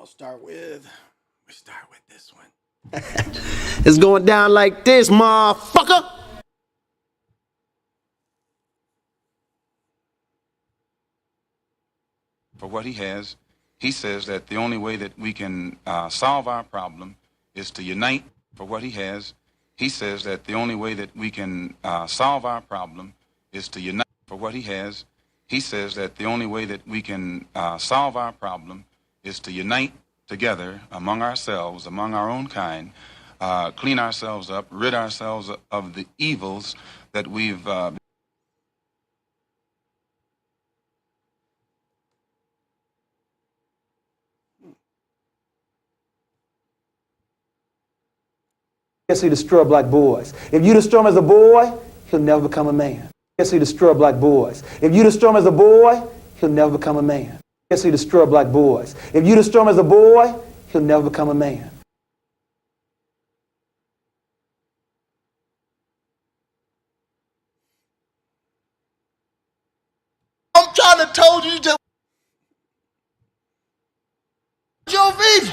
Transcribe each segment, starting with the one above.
I'll start with, this one. It's going down like this, motherfucker. For what he has, he says that the only way that we can solve our problem is to unite. For what he has, he says that the only way that we can solve our problem is to unite. For what he has, he says that the only way that we can solve our problem is to unite together among ourselves, among our own kind, clean ourselves up, rid ourselves of the evils that we've Yes, he destroy black boys. If you destroy him as a boy, he'll never become a man. Yes, he destroy black boys. If you destroy him as a boy, he'll never become a man. Yes, he destroy black boys. If you destroy him as a boy, he'll never become a man. I'm trying to told you to your feet.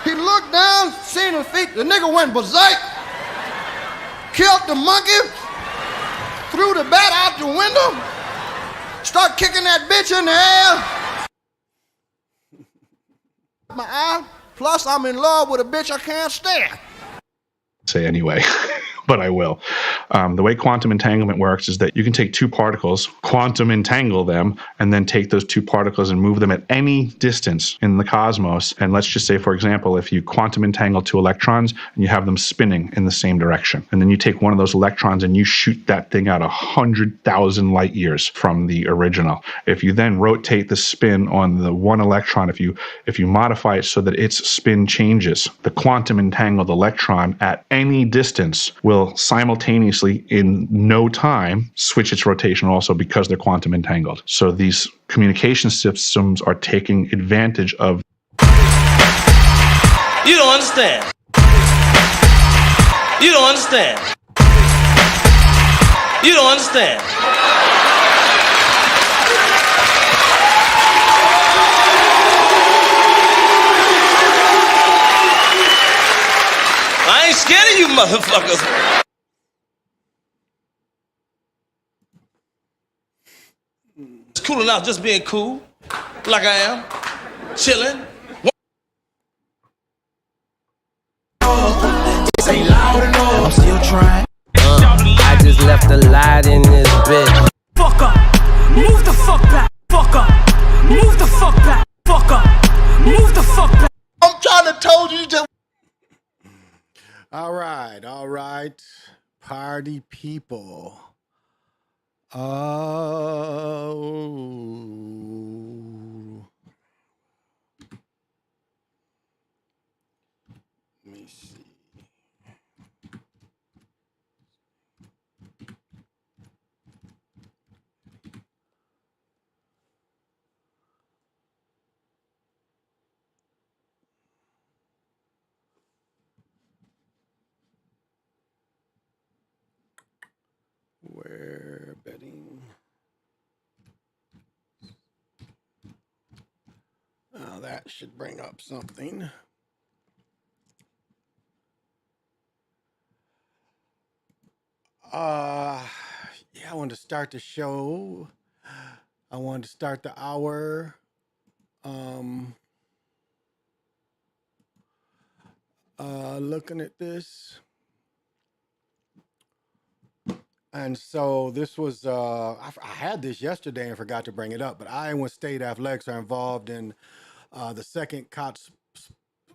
He looked down, seen his feet. The nigga went berserk, killed the monkey, threw the bat out the window, start kicking that bitch in the air. My eye. Plus, I'm in love with a bitch I can't stand. Say anyway, but I will. The way quantum entanglement works is that you can take two particles, quantum entangle them, and then take those two particles and move them at any distance in the cosmos. And let's just say, for example, if you quantum entangle two electrons and you have them spinning in the same direction, and then you take one of those electrons and you shoot that thing out 100,000 light years from the original. If you then rotate the spin on the one electron, if you modify it so that its spin changes, the quantum entangled electron at any distance will simultaneously, in no time, switch its rotation also because they're quantum entangled. So these communication systems are taking advantage of. You don't understand. You don't understand. You don't understand. I ain't scared of you motherfuckers. It's cool enough just being cool, like I am, chilling. This ain't loud enough. I'm still trying. I just left a light in this bitch. Fuck up, move the fuck back. Fuck up, move the fuck back. Fuck up, move the fuck back. I'm trying to told you to. All right, party people. Let me see. Where betting? Oh, that should bring up something. Yeah, I wanted to start the show. I wanted to start the hour. Looking at this. And so this was, I had this yesterday and forgot to bring it up, but Iowa State Athletics are involved in the second COTS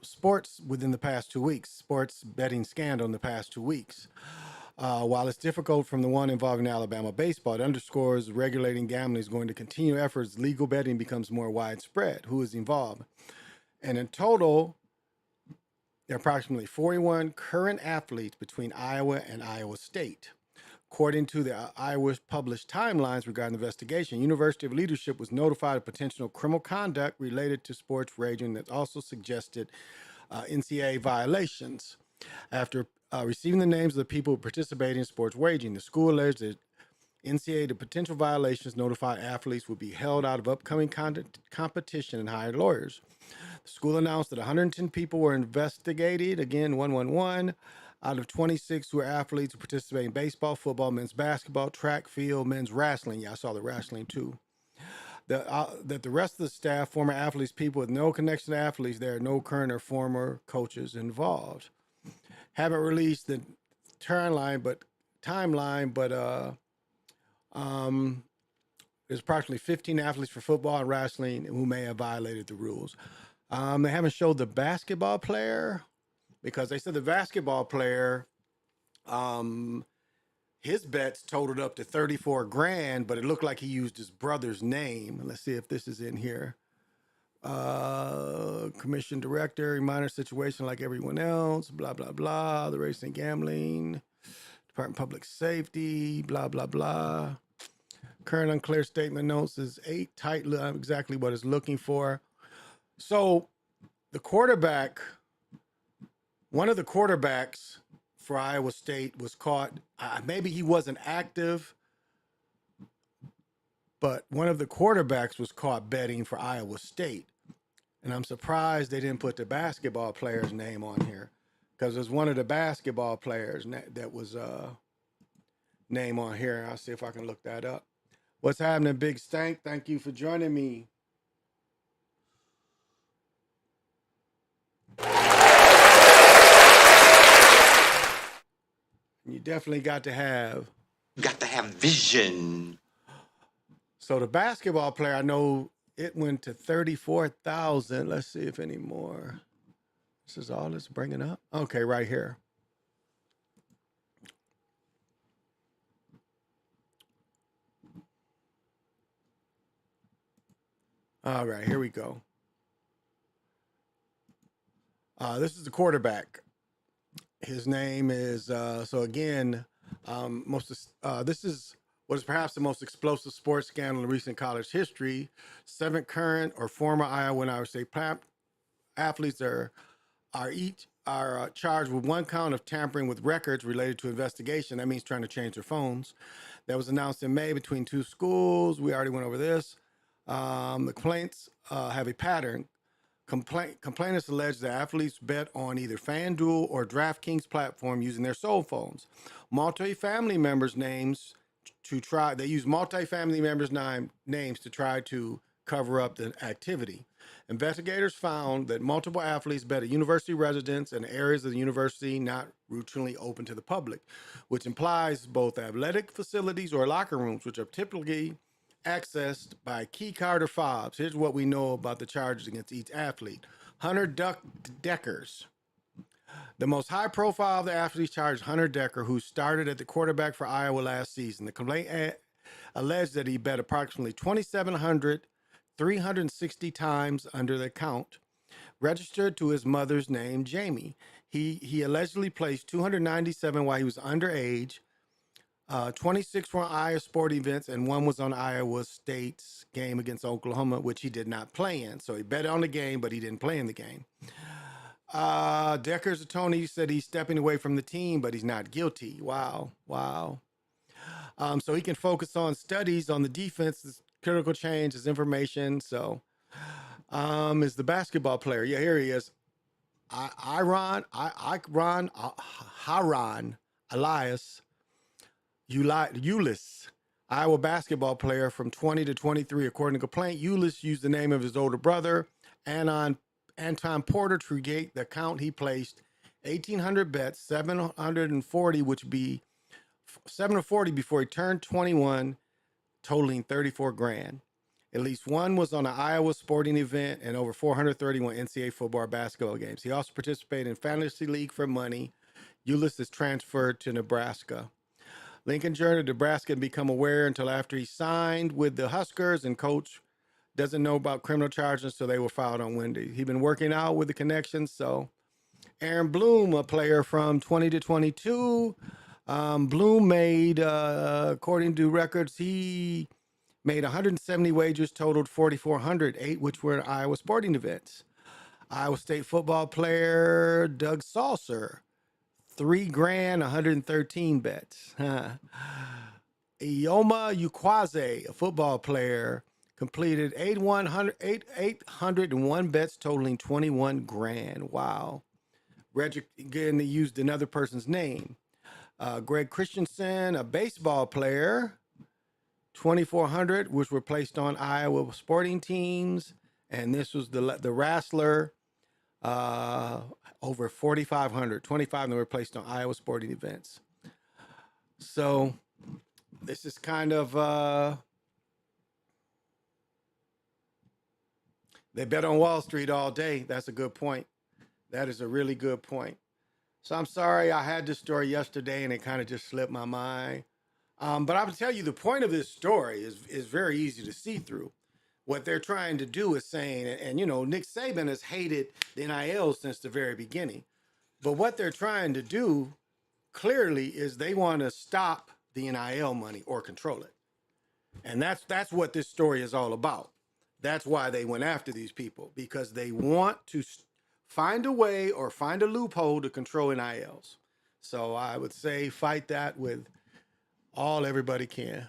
sports within the past 2 weeks, sports betting scandal in the past 2 weeks. While it's difficult from the one involving Alabama baseball, it underscores regulating gambling is going to continue efforts. Legal betting becomes more widespread. Who is involved? And in total, there are approximately 41 current athletes between Iowa and Iowa State. According to the Iowa's published timelines regarding the investigation, University of Leadership was notified of potential criminal conduct related to sports wagering that also suggested NCAA violations. After receiving the names of the people who participated in sports wagering, the school alleged that NCAA, the potential violations notified athletes would be held out of upcoming competition and hired lawyers. The school announced that 110 people were investigated, again, 111, out of 26 who were athletes who participate in baseball, football, men's basketball, track, field, men's wrestling. Yeah, I saw the wrestling too. That the rest of the staff, former athletes, people with no connection to athletes, there are no current or former coaches involved. Haven't released the timeline, but there's approximately 15 athletes for football and wrestling who may have violated the rules. They haven't showed the basketball player because they said the basketball player, his bets totaled up to 34 grand, but it looked like he used his brother's name. Let's see if this is in here. Commission director, minor situation like everyone else, blah, blah, blah. The racing and gambling, Department of Public Safety, blah, blah, blah. Current unclear statement notes is 8 tight, exactly what it's looking for. So the quarterback, one of the quarterbacks for Iowa State was caught. Maybe he wasn't active, but one of the quarterbacks was caught betting for Iowa State. And I'm surprised they didn't put the basketball player's name on here because there's one of the basketball players that was name on here. I'll see if I can look that up. What's happening, Big Stank? Thank you for joining me. You definitely got to have vision. So the basketball player, I know it went to 34,000. Let's see if any more. This is all it's bringing up. Okay, right here. All right, here we go. This is the quarterback. His name is, so again, this is what is perhaps the most explosive sports scandal in recent college history. 7 current or former Iowa and Iowa State athletes are charged with 1 count of tampering with records related to investigation. That means trying to change their phones. That was announced in May between 2 schools. We already went over this. The complaints have a pattern. Complainants allege that athletes bet on either FanDuel or DraftKings platform using their cell phones. Multi-family members' names they use multi-family members' names to try to cover up the activity. Investigators found that multiple athletes bet at university residents and areas of the university not routinely open to the public, which implies both athletic facilities or locker rooms, which are typically accessed by key card or fobs. Here's what we know about the charges against each athlete. Hunter Deckers. The most high profile of the athletes charged, Hunter Decker, who started at the quarterback for Iowa last season. The complaint alleged that he bet approximately 2,700, 360 times under the account, registered to his mother's name, Jamie. He allegedly placed 297 while he was underage. 26 were on Iowa sport events, and 1 was on Iowa State's game against Oklahoma, which he did not play in. So he bet on the game, but he didn't play in the game. Decker's attorney said he's stepping away from the team, but he's not guilty. Wow. So he can focus on studies on the defense, this critical change, his information. So is the basketball player. Yeah, here he is. Haran Elias Ulis, Iowa basketball player from 20 to 23. According to complaint, Ulis used the name of his older brother, Anton Porter, to create the account. He placed 1,800 bets, 740, which would be 740 before he turned 21, totaling 34 grand. At least 1 was on an Iowa sporting event and over 431 NCAA football or basketball games. He also participated in Fantasy League for money. Ulis is transferred to Nebraska. Lincoln journeyed to Nebraska and become aware until after he signed with the Huskers, and coach doesn't know about criminal charges, so they were filed on Wednesday. He's been working out with the connections. So Aaron Bloom, a player from 20 to 22, Bloom made, according to records, he made 170 wagers, totaled 4,400, 8 which were Iowa sporting events. Iowa State football player Doug Saucer, 3 grand, 113 bets. Ioma Ukwaze, a football player, completed 801 bets totaling 21 grand. Wow. Again, they used another person's name. Greg Christensen, a baseball player, 2,400, which were placed on Iowa sporting teams. And this was the wrestler, over 4,500. 25 of them were placed on Iowa sporting events. So this is kind of, they bet on Wall Street all day. That's a good point. That is a really good point. So I'm sorry I had this story yesterday and it kind of just slipped my mind. But I will tell you the point of this story is very easy to see through. What they're trying to do is saying, and you know, Nick Saban has hated the NIL since the very beginning. But what they're trying to do clearly is they want to stop the NIL money or control it. And that's what this story is all about. That's why they went after these people, because they want to find a way or find a loophole to control NILs. So I would say fight that with all everybody can,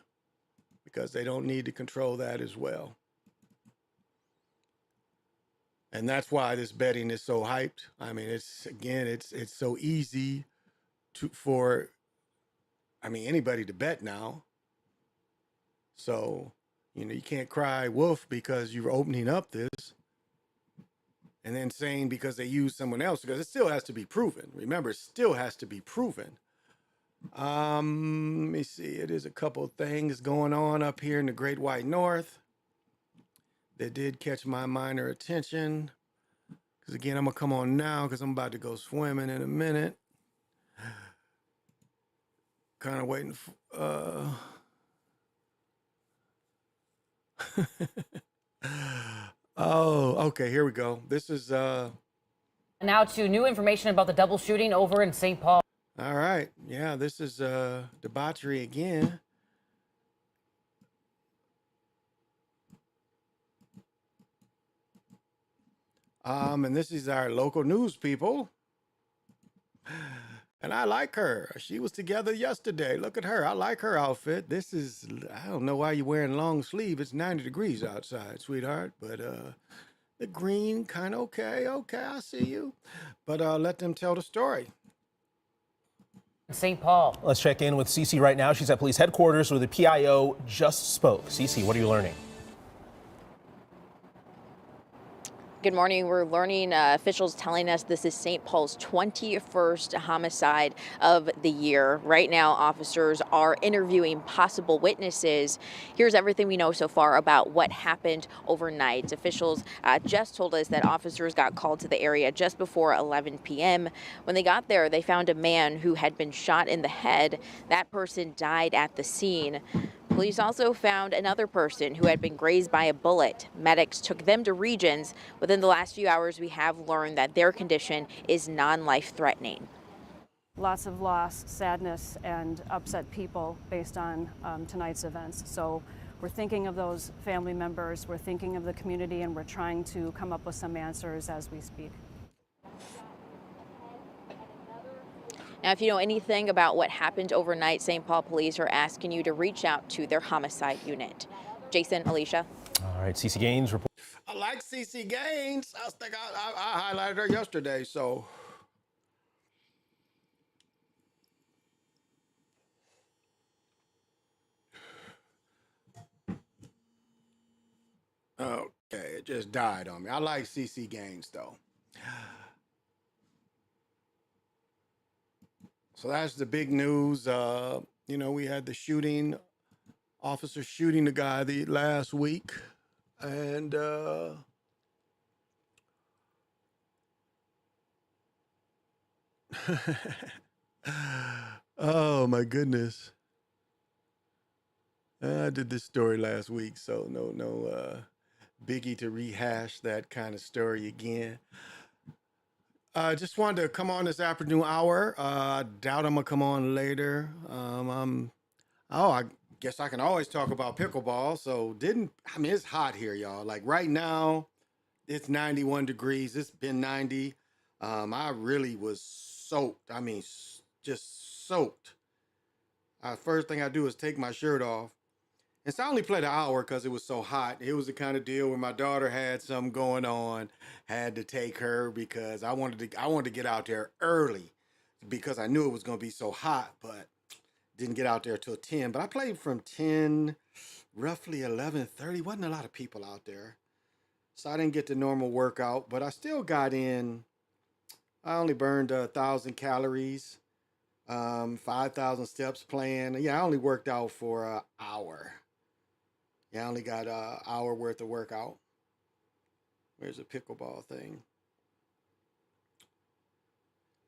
because they don't need to control that as well. And that's why this betting is so hyped. I mean, it's so easy for anybody to bet now. So, you know, you can't cry wolf because you're opening up this and then saying because they use someone else, because it still has to be proven. Remember, it still has to be proven. Let me see. It is a couple of things going on up here in the Great White North that did catch my minor attention. Because again, I'm going to come on now because I'm about to go swimming in a minute. Kind of waiting for... Oh, okay, here we go. This is... Now to new information about the double shooting over in St. Paul. All right. Yeah, this is debauchery again. And this is our local news people. And I like her. She was together yesterday. Look at her. I like her outfit. This is, I don't know why you're wearing long sleeve. It's 90 degrees outside, sweetheart. But the green, kind of okay. Okay, I see you. But let them tell the story. St. Paul. Let's check in with Cece right now. She's at police headquarters where the PIO just spoke. Cece, what are you learning? Good morning. We're learning officials telling us this is St. Paul's 21st homicide of the year. Right now, officers are interviewing possible witnesses. Here's everything we know so far about what happened overnight. Officials just told us that officers got called to the area just before 11 p.m. When they got there, they found a man who had been shot in the head. That person died at the scene. Police also found another person who had been grazed by a bullet. Medics took them to Regions. Within the last few hours, we have learned that their condition is non-life threatening. Lots of loss, sadness, and upset people based on tonight's events. So we're thinking of those family members, we're thinking of the community, and we're trying to come up with some answers as we speak. Now, if you know anything about what happened overnight, St. Paul police are asking you to reach out to their homicide unit. Jason, Alicia. All right, Cece Gaines report. I like CC Gaines. I think I highlighted her yesterday, so. Okay, it just died on me. I like CC Gaines, though. So that's the big news. You know, we had the shooting, officer shooting the guy the last week. And oh my goodness. I did this story last week, so no biggie to rehash that kind of story again. I just wanted to come on this afternoon hour. I doubt I'm gonna come on later. I guess I can always talk about pickleball. So it's hot here, y'all. Like right now, it's 91 degrees. It's been 90. I really was soaked. I mean, just soaked. First thing I do is take my shirt off And so I only played an hour because it was so hot. It was the kind of deal where my daughter had something going on, had to take her because I wanted to get out there early because I knew it was going to be so hot, but didn't get out there till 10. But I played from 10, roughly 11:30. Wasn't a lot of people out there. So I didn't get the normal workout, but I still got in. I only burned 1,000 calories, 5,000 steps playing. Yeah, I only worked out for an hour. Yeah, I only got an hour worth of workout. Where's the pickleball thing?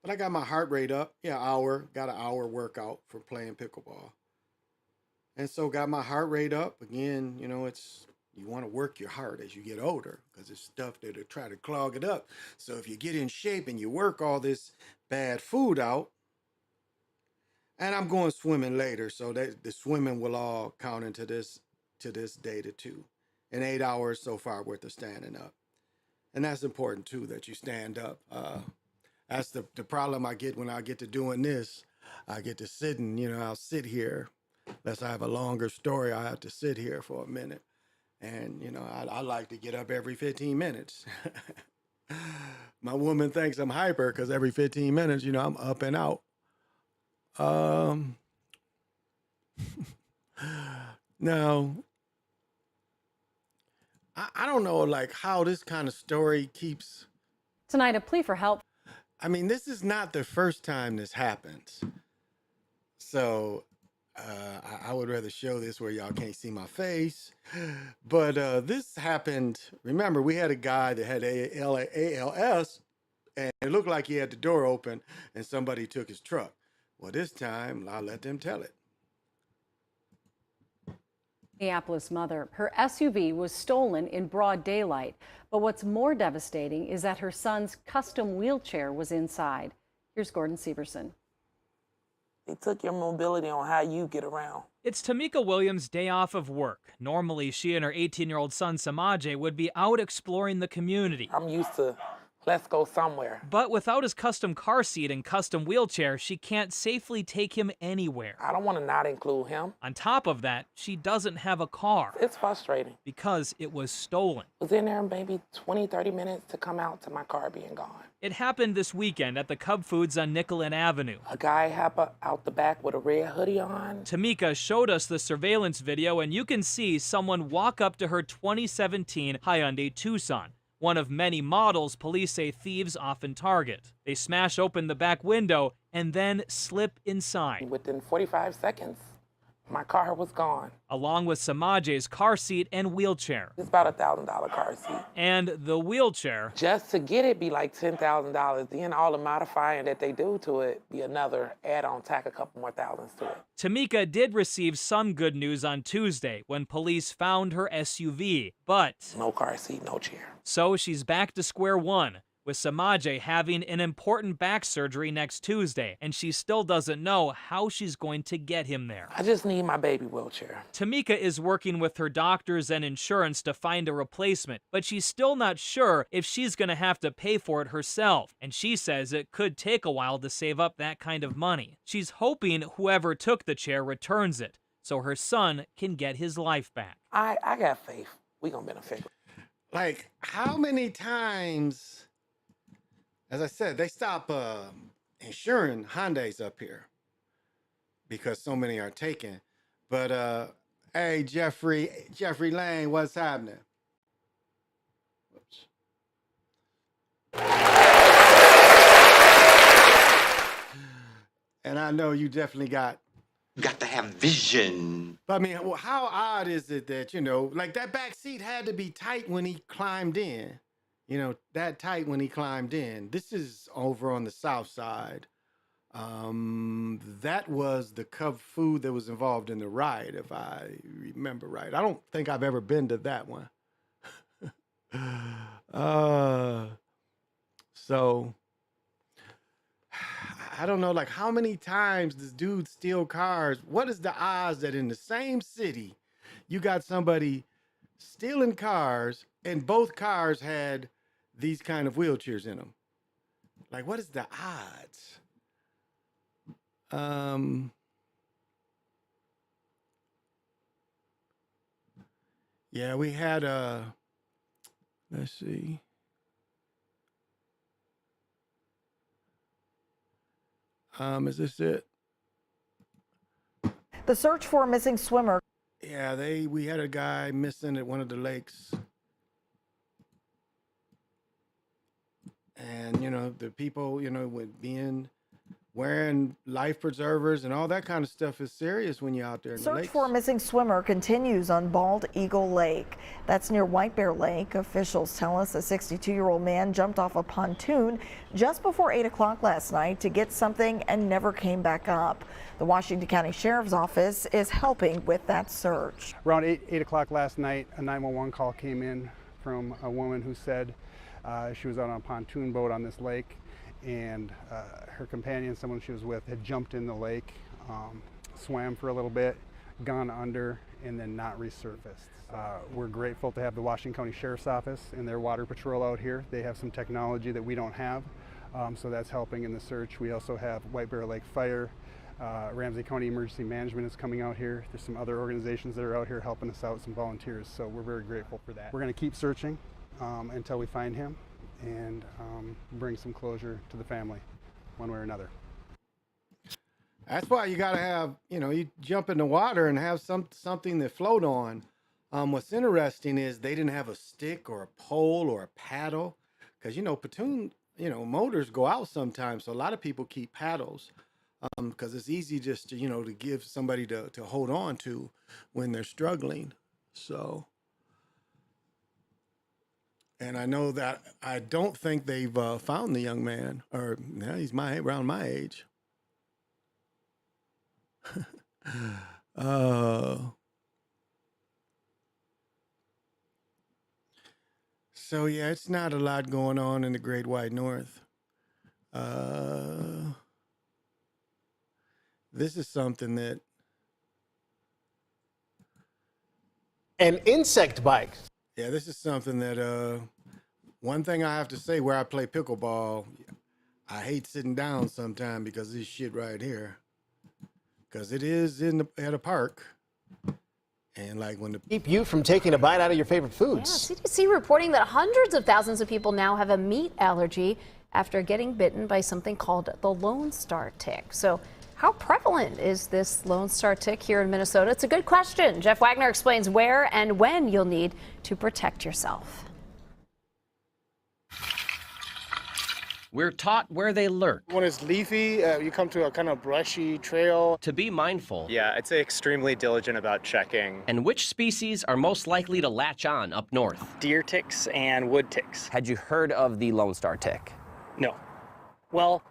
But I got my heart rate up. Yeah, hour. Got an hour workout for playing pickleball. And so got my heart rate up. Again, you want to work your heart as you get older because it's stuff that'll try to clog it up. So if you get in shape and you work all this bad food out, and I'm going swimming later, so that the swimming will all count into this data too. And 8 hours so far worth of standing up. And that's important too, that you stand up. That's the problem I get when I get to doing this. I get to sitting, I'll sit here. Unless I have a longer story, I have to sit here for a minute. And, I like to get up every 15 minutes. My woman thinks I'm hyper because every 15 minutes, I'm up and out. Now, I don't know, like, how this kind of story keeps. Tonight, a plea for help. I mean, this is not the first time this happens. So I would rather show this where y'all can't see my face. But this happened. Remember, we had a guy that had ALS, and it looked like he had the door open, and somebody took his truck. Well, this time, I'll let them tell it. Minneapolis mother. Her SUV was stolen in broad daylight. But what's more devastating is that her son's custom wheelchair was inside. Here's Gordon Severson. They took your mobility on how you get around. It's Tamika Williams' day off of work. Normally, she and her 18-year-old son Samaje would be out exploring the community. I'm used to, let's go somewhere. But without his custom car seat and custom wheelchair, she can't safely take him anywhere. I don't want to not include him. On top of that, she doesn't have a car. It's frustrating. Because it was stolen. Was in there maybe 20, 30 minutes to come out to my car being gone. It happened this weekend at the Cub Foods on Nicollet Avenue. A guy happened out the back with a red hoodie on. Tamika showed us the surveillance video, and you can see someone walk up to her 2017 Hyundai Tucson, one of many models police say thieves often target. They smash open the back window and then slip inside. Within 45 seconds, my car was gone. Along with Samaje's car seat and wheelchair. It's about a $1,000 car seat. And the wheelchair. Just to get it be like $10,000. Then all the modifying that they do to it be another add-on, tack a couple more thousands to it. Tamika did receive some good news on Tuesday when police found her SUV, but no car seat, no chair. So she's back to square one, with Samaje having an important back surgery next Tuesday, and she still doesn't know how she's going to get him there. I just need my baby wheelchair. Tamika is working with her doctors and insurance to find a replacement, but she's still not sure if she's going to have to pay for it herself, and she says it could take a while to save up that kind of money. She's hoping whoever took the chair returns it, so her son can get his life back. I got faith. We gonna benefit. Like, how many times... As I said, they stop insuring Hyundais up here because so many are taken. But hey, Jeffrey Lane, what's happening? Whoops. And I know you definitely got to have vision. But I mean, well, how odd is it that, like that back seat had to be tight when he climbed in? That tight when he climbed in. This is over on the south side. That was the Cub Food that was involved in the riot, if I remember right. I don't think I've ever been to that one. So, I don't know, like, how many times does dude steal cars? What is the odds that in the same city, you got somebody stealing cars and both cars had these kind of wheelchairs in them? Like, what is the odds? Yeah, we had let's see. Is this it? The search for a missing swimmer. Yeah, we had a guy missing at one of the lakes. And, you know, the people, you know, with wearing life preservers and all that kind of stuff is serious when you're out there in the Search lakes. for a missing swimmer continues on Bald Eagle Lake. That's near White Bear Lake. Officials tell us a 62-year-old man jumped off a pontoon just before 8 o'clock last night to get something and never came back up. The Washington County Sheriff's Office is helping with that search. Around 8 o'clock last night, a 911 call came in from a woman who said she was on a pontoon boat on this lake, and her companion, someone she was with, had jumped in the lake, swam for a little bit, gone under, and then not resurfaced. We're grateful to have the Washington County Sheriff's Office and their water patrol out here. They have some technology that we don't have, so that's helping in the search. We also have White Bear Lake Fire, Ramsey County Emergency Management is coming out here. There's some other organizations that are out here helping us out, some volunteers, so we're very grateful for that. We're going to keep searching until we find him and bring some closure to the family one way or another. That's why you got to have, you know, you jump in the water and have something to float on. What's interesting is they didn't have a stick or a pole or a paddle, because, you know, pontoon, you know, motors go out sometimes. So a lot of people keep paddles because it's easy just to, you know, to give somebody to hold on to when they're struggling. So, and I know that I don't think they've found the young man, or yeah, he's around my age. So yeah, it's not a lot going on in the Great White North. This is something that An insect bite. Yeah, this is something that one thing I have to say, where I play pickleball, I hate sitting down sometime because of this shit right here. Because it is at a park. And like when keep you from taking a bite out of your favorite foods. Yeah, CDC reporting that hundreds of thousands of people now have a meat allergy after getting bitten by something called the Lone Star tick. So how prevalent is this Lone Star tick here in Minnesota? It's a good question. Jeff Wagner explains where and when you'll need to protect yourself. We're taught where they lurk. When it's leafy, you come to a kind of brushy trail. To be mindful. Yeah, I'd say extremely diligent about checking. And which species are most likely to latch on up north? Deer ticks and wood ticks. Had you heard of the Lone Star tick? No. Well,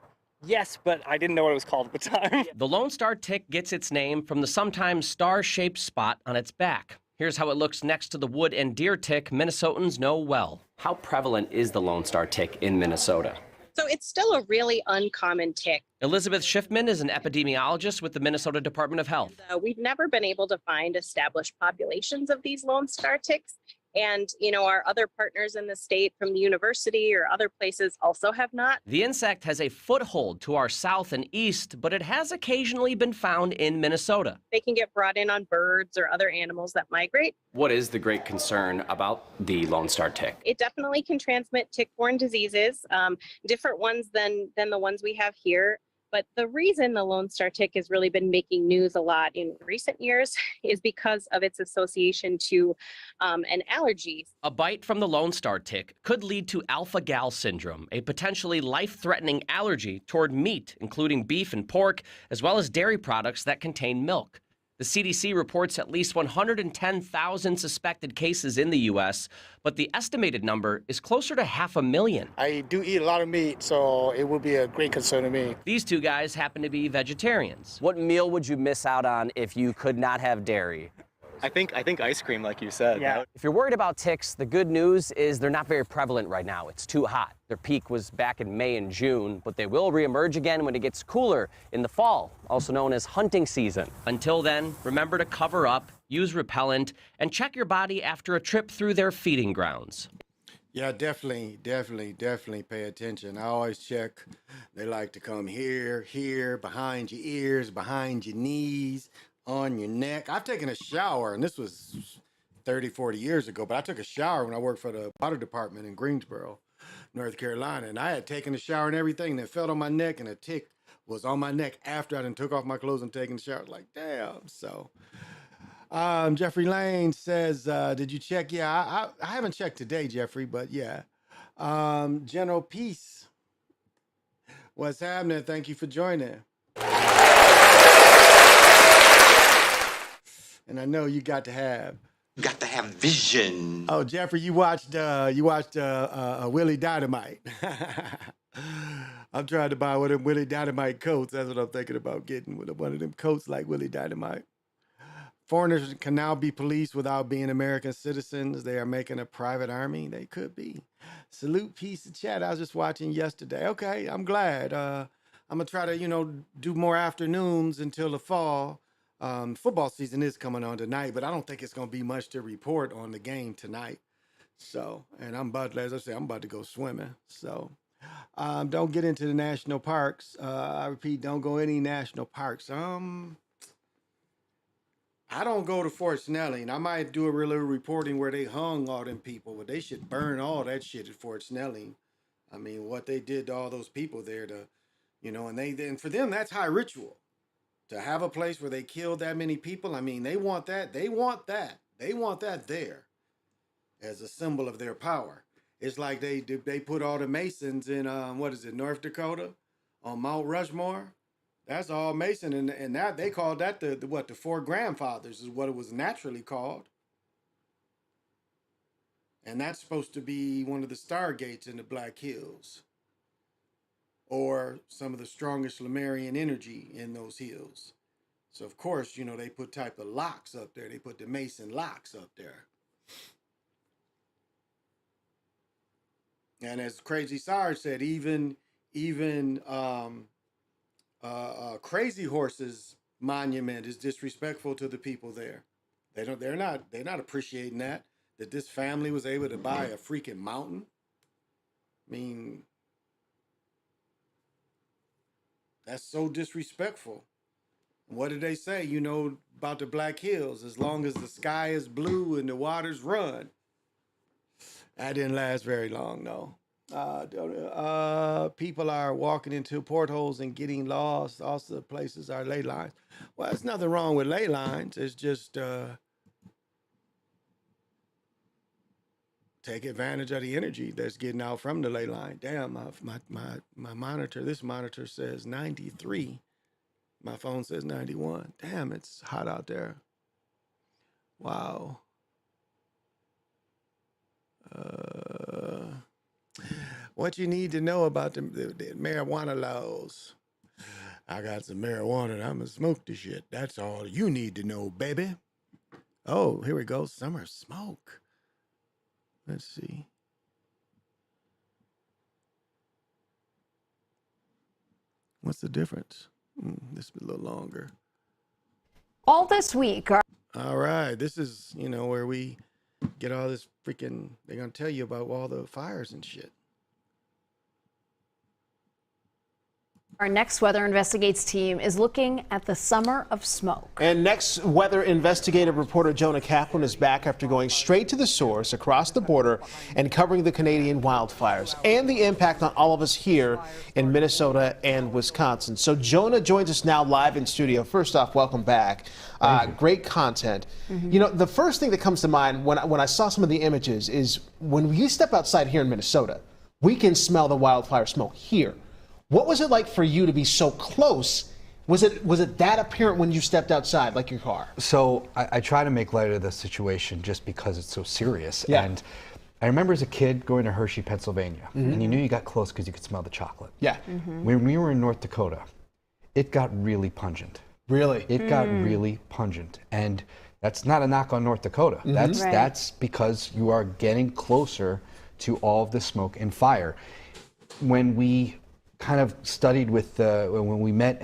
yes, but I didn't know what it was called at the time. The Lone Star tick gets its name from the sometimes star-shaped spot on its back. Here's how it looks next to the wood and deer tick Minnesotans know well. How prevalent is the Lone Star tick in Minnesota? So it's still a really uncommon tick. Elizabeth Schiffman is an epidemiologist with the Minnesota Department of Health. We've never been able to find established populations of these Lone Star ticks. And, you know, our other partners in the state from the university or other places also have not. The insect has a foothold to our south and east, but it has occasionally been found in Minnesota. They can get brought in on birds or other animals that migrate. What is the great concern about the Lone Star tick? It definitely can transmit tick-borne diseases, different ones than the ones we have here. But the reason the Lone Star tick has really been making news a lot in recent years is because of its association to an allergy. A bite from the Lone Star tick could lead to alpha-gal syndrome, a potentially life-threatening allergy toward meat, including beef and pork, as well as dairy products that contain milk. The CDC reports at least 110,000 suspected cases in the U.S., but the estimated number is closer to 500,000. I do eat a lot of meat, so it would be a great concern to me. These two guys happen to be vegetarians. What meal would you miss out on if you could not have dairy? I think ice cream, like you said. Yeah. If you're worried about ticks, the good news is they're not very prevalent right now. It's too hot. Their peak was back in May and June, but they will reemerge again when it gets cooler in the fall, also known as hunting season. Until then, remember to cover up, use repellent, and check your body after a trip through their feeding grounds. Yeah, definitely pay attention. I always check. They like to come here, behind your ears, behind your knees, on your neck. I've taken a shower, and this was 30, 40 years ago, but I took a shower when I worked for the water department in Greensboro, North Carolina, and I had taken a shower and everything, and it fell on my neck, and a tick was on my neck after I done took off my clothes and taken the shower. Like, damn. So, Jeffrey Lane says, did you check? Yeah, I haven't checked today, Jeffrey, but yeah. General Peace, what's happening? Thank you for joining. And I know you got to have vision. Oh, Jeffrey, you watched Willie Dynamite. I'm trying to buy one of them Willie Dynamite coats. That's what I'm thinking about getting, with one of them coats like Willie Dynamite. Foreigners can now be policed without being American citizens. They are making a private army. They could be. Salute, peace, and chat. I was just watching yesterday. Okay, I'm glad. I'm gonna try to, do more afternoons until the fall. Football season is coming on tonight, but I don't think it's going to be much to report on the game tonight. So, and as I say, I'm about to go swimming. So, don't get into the national parks. I repeat, don't go any national parks. I don't go to Fort Snelling. I might do a little reporting where they hung all them people, but they should burn all that shit at Fort Snelling. I mean, what they did to all those people there and for them, that's high ritual. To have a place where they killed that many people, I mean, they want that. They want that there as a symbol of their power. It's like they put all the Masons in, North Dakota on Mount Rushmore. That's all Mason, and that they called that the four grandfathers is what it was naturally called. And that's supposed to be one of the stargates in the Black Hills, or some of the strongest Lemurian energy in those hills. So, of course, they put type of locks up there. They put the Mason locks up there. And as Crazy Sarge said, even Crazy Horse's monument is disrespectful to the people there. They're not appreciating that this family was able to buy a freaking mountain. I mean, that's so disrespectful. What did they say, about the Black Hills? As long as the sky is blue and the waters run. That didn't last very long, no. People are walking into portholes and getting lost. Also, places are ley lines. Well, there's nothing wrong with ley lines. It's just take advantage of the energy that's getting out from the ley line. Damn, my monitor, this monitor says 93. My phone says 91. Damn, it's hot out there. Wow. What you need to know about the marijuana laws. I got some marijuana and I'm gonna smoke the shit. That's all you need to know, baby. Oh, here we go. Summer smoke. Let's see. What's the difference? This is a little longer. All this week. All right. This is, where we get all this freaking, they're going to tell you about all the fires and shit. Our Next Weather Investigates team is looking at the summer of smoke. And Next Weather investigative reporter Jonah Kaplan is back after going straight to the source across the border and covering the Canadian wildfires and the impact on all of us here in Minnesota and Wisconsin. So Jonah joins us now live in studio. First off, welcome back. Great content. Mm-hmm. The first thing that comes to mind when I saw some of the images is when we step outside here in Minnesota, we can smell the wildfire smoke here. What was it like for you to be so close? Was it that apparent when you stepped outside, like your car? So I try to make light of the situation just because it's so serious. Yeah. And I remember as a kid going to Hershey, Pennsylvania, and you knew you got close because you could smell the chocolate. Yeah. Mm-hmm. When we were in North Dakota, it got really pungent. Really? It got really pungent. And that's not a knock on North Dakota. Mm-hmm. That's because you are getting closer to all of the smoke and fire. When we kind of studied when we met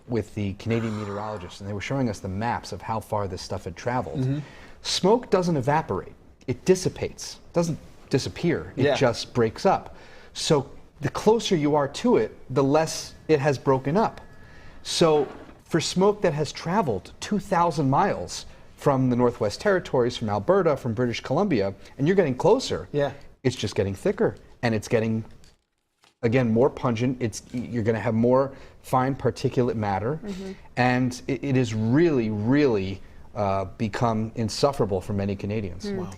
with the Canadian meteorologists, and they were showing us the maps of how far this stuff had traveled. Mm-hmm. Smoke doesn't evaporate, it dissipates. It doesn't disappear, it just breaks up. So the closer you are to it, the less it has broken up. So for smoke that has traveled 2,000 miles, from the Northwest Territories, from Alberta, from British Columbia, and you're getting closer. Yeah. It's just getting thicker, and it's getting, again, more pungent. You're going to have more fine particulate matter, and it is really, really become insufferable for many Canadians. Wow.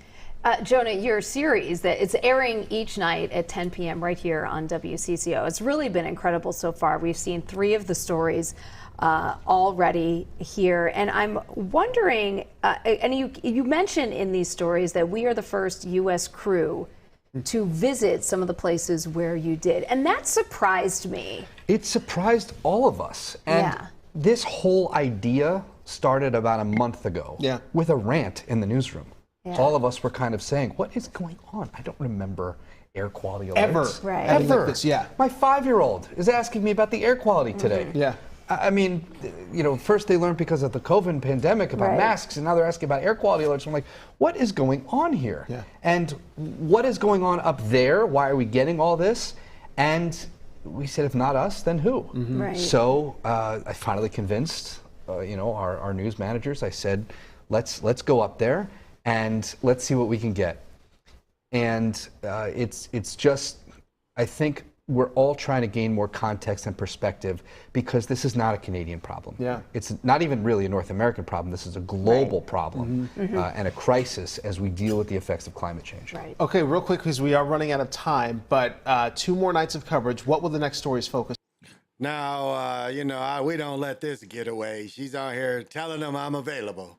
Jonah, your series that it's airing each night at 10 p.m. right here on WCCO. It's really been incredible so far. We've seen 3 of the stories already here, and I'm wondering. And you mentioned in these stories that we are the first U.S. crew to visit some of the places where you did, and that surprised me. It surprised all of us, and this whole idea started about a month ago with a rant in the newsroom. All of us were kind of saying, what is going on? I don't remember air quality alerts. Ever. This, My 5-year-old is asking me about the air quality today. Yeah. I mean, you know, first they learned because of the COVID pandemic about masks, and now they're asking about air quality alerts. I'm like, what is going on here? Yeah. And what is going on up there? Why are we getting all this? And we said, if not us, then who? Right. So I finally convinced, you know, our news managers. I said, let's go up there and let's see what we can get. And it's just, I think we're all trying to gain more context and perspective, because this is not a Canadian problem. Yeah. It's not even really a North American problem. This is a global problem and a crisis as we deal with the effects of climate change. Right. Okay, real quick, because we are running out of time, but 2 more nights of coverage. What will the next stories focus? Now, you know, we don't let this get away. She's out here telling them I'm available.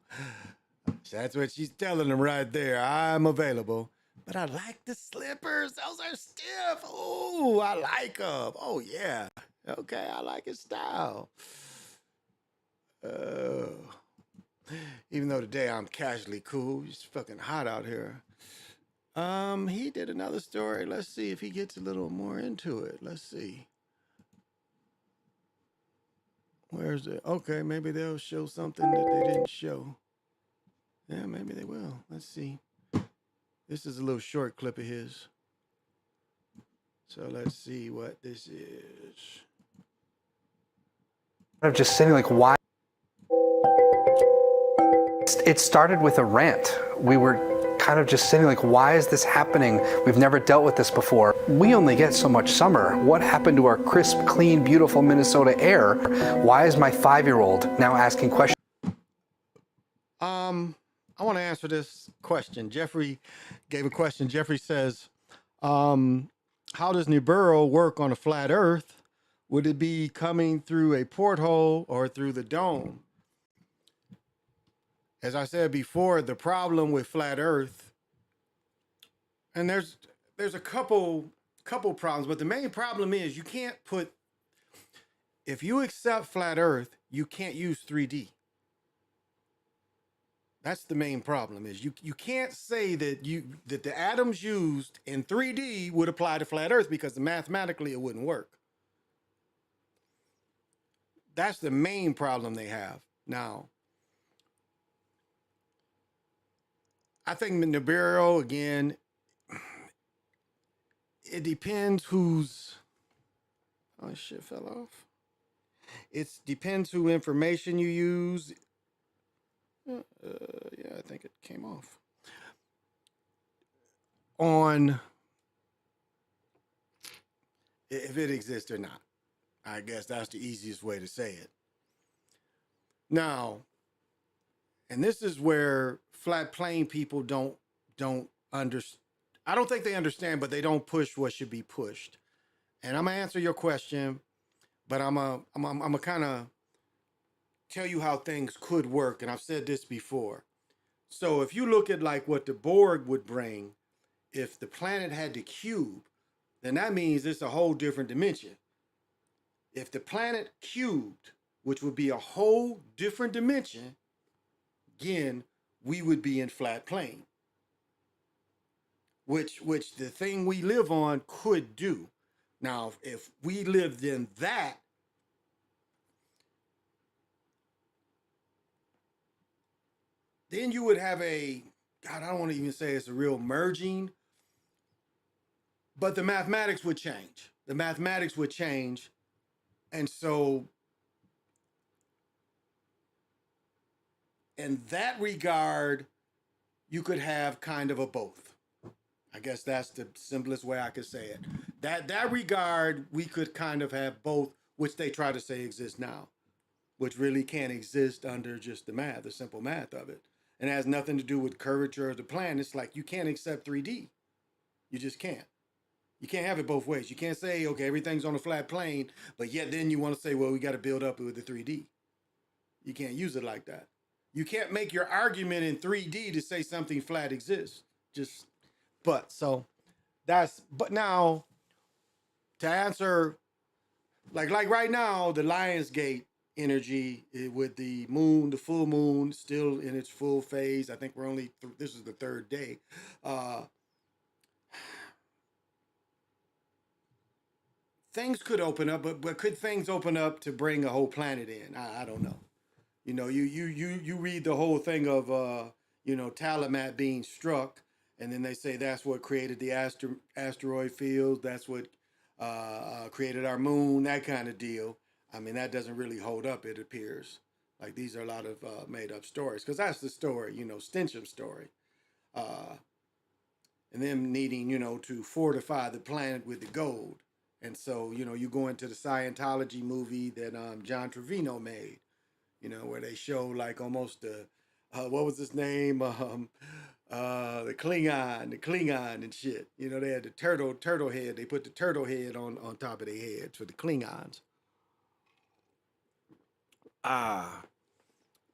That's what she's telling them right there. I'm available. But I like the slippers. Those are stiff. Oh, I like them. Oh, yeah. Okay, I like his style. Even though today I'm casually cool, it's fucking hot out here. He did another story. Let's see if he gets a little more into it. Let's see. Where's it? Okay, maybe they'll show something that they didn't show. Yeah, maybe they will. Let's see. This is a little short clip of his. So let's see what this is. I'm just sitting like, why? It started with a rant. We were kind of just sitting like, why is this happening? We've never dealt with this before. We only get so much summer. What happened to our crisp, clean, beautiful Minnesota air? Why is my 5-year-old now asking questions? I want to answer this question. Jeffrey gave a question. Jeffrey says, how does Nibiru work on a flat Earth? Would it be coming through a porthole or through the dome? As I said before, the problem with flat Earth, and there's a couple problems, but the main problem is you can't put, if you accept flat Earth, you can't use 3D. That's the main problem, is you can't say that the atoms used in 3D would apply to flat Earth, because mathematically it wouldn't work. That's the main problem they have. Now, I think Nibiru, again, it depends who's, oh shit fell off. It depends who information you use. Yeah, I think it came off. On if it exists or not. I guess that's the easiest way to say it. Now, and this is where flat plane people don't understand. I don't think they understand, but they don't push what should be pushed. And I'm gonna answer your question, but I'm a kind of tell you how things could work. And I've said this before. So if you look at like what the Borg would bring, if the planet had the cube, then that means it's a whole different dimension. If the planet cubed, which would be a whole different dimension, again, we would be in flat plane. Which the thing we live on could do. Now, if we lived in that, then you would have a, God, I don't want to even say it's a real merging, but the mathematics would change. The mathematics would change. And so, in that regard, you could have kind of a both. I guess that's the simplest way I could say it. That regard, we could kind of have both, which they try to say exists now, which really can't exist under just the math, the simple math of it. And it has nothing to do with curvature of the plan. It's like you can't accept 3D. You just can't. You can't have it both ways. You can't say, okay, everything's on a flat plane, but yet then you want to say, well, we got to build up with the 3D. You can't use it like that. You can't make your argument in 3D to say something flat exists. But now to answer, like right now, the Lionsgate energy with the moon, the full moon, still in its full phase. I think we're only, this is the third day. Things could open up, but could things open up to bring a whole planet in? I don't know. You know, you read the whole thing of Talamat being struck, and then they say that's what created the asteroid field. That's what created our moon. That kind of deal. I mean, that doesn't really hold up. It appears like these are a lot of made up stories, because that's the story. Stencham's story, and them needing to fortify the planet with the gold. And so, you go into the Scientology movie that John Trevino made, where they show like almost the, what was his name? The Klingon and shit. They had the turtle head. They put the turtle head on top of their heads for the Klingons.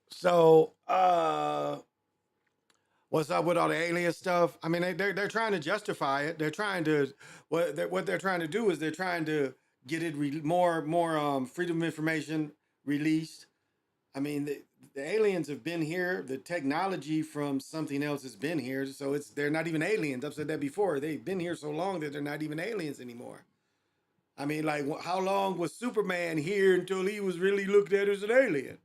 So, what's up with all the alien stuff? I mean, they're trying to justify it. They're trying to what they're trying to do is they're trying to get it more freedom of information released. I mean, the aliens have been here. The technology from something else has been here, so they're not even aliens. I've said that before. They've been here so long that they're not even aliens anymore. I mean, like, how long was Superman here until he was really looked at as an alien?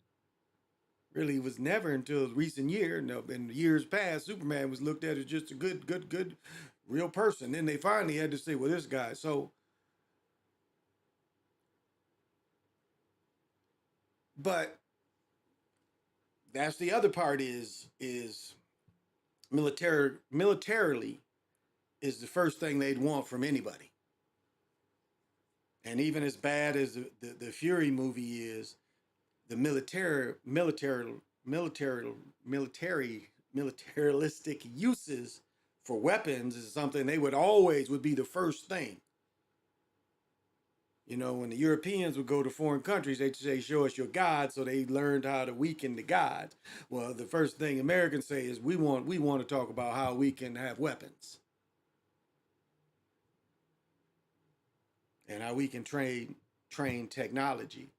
Really was never until recent year. No, in years past, Superman was looked at as just a good, real person. Then they finally had to say, well, this guy. So, but that's the other part is militarily is the first thing they'd want from anybody. And even as bad as the Fury movie is, the militaristic uses for weapons is something they would be the first thing. When the Europeans would go to foreign countries, they'd say, show us your gods, so they learned how to weaken the gods. Well, the first thing Americans say is we want to talk about how we can have weapons and how we can train technology.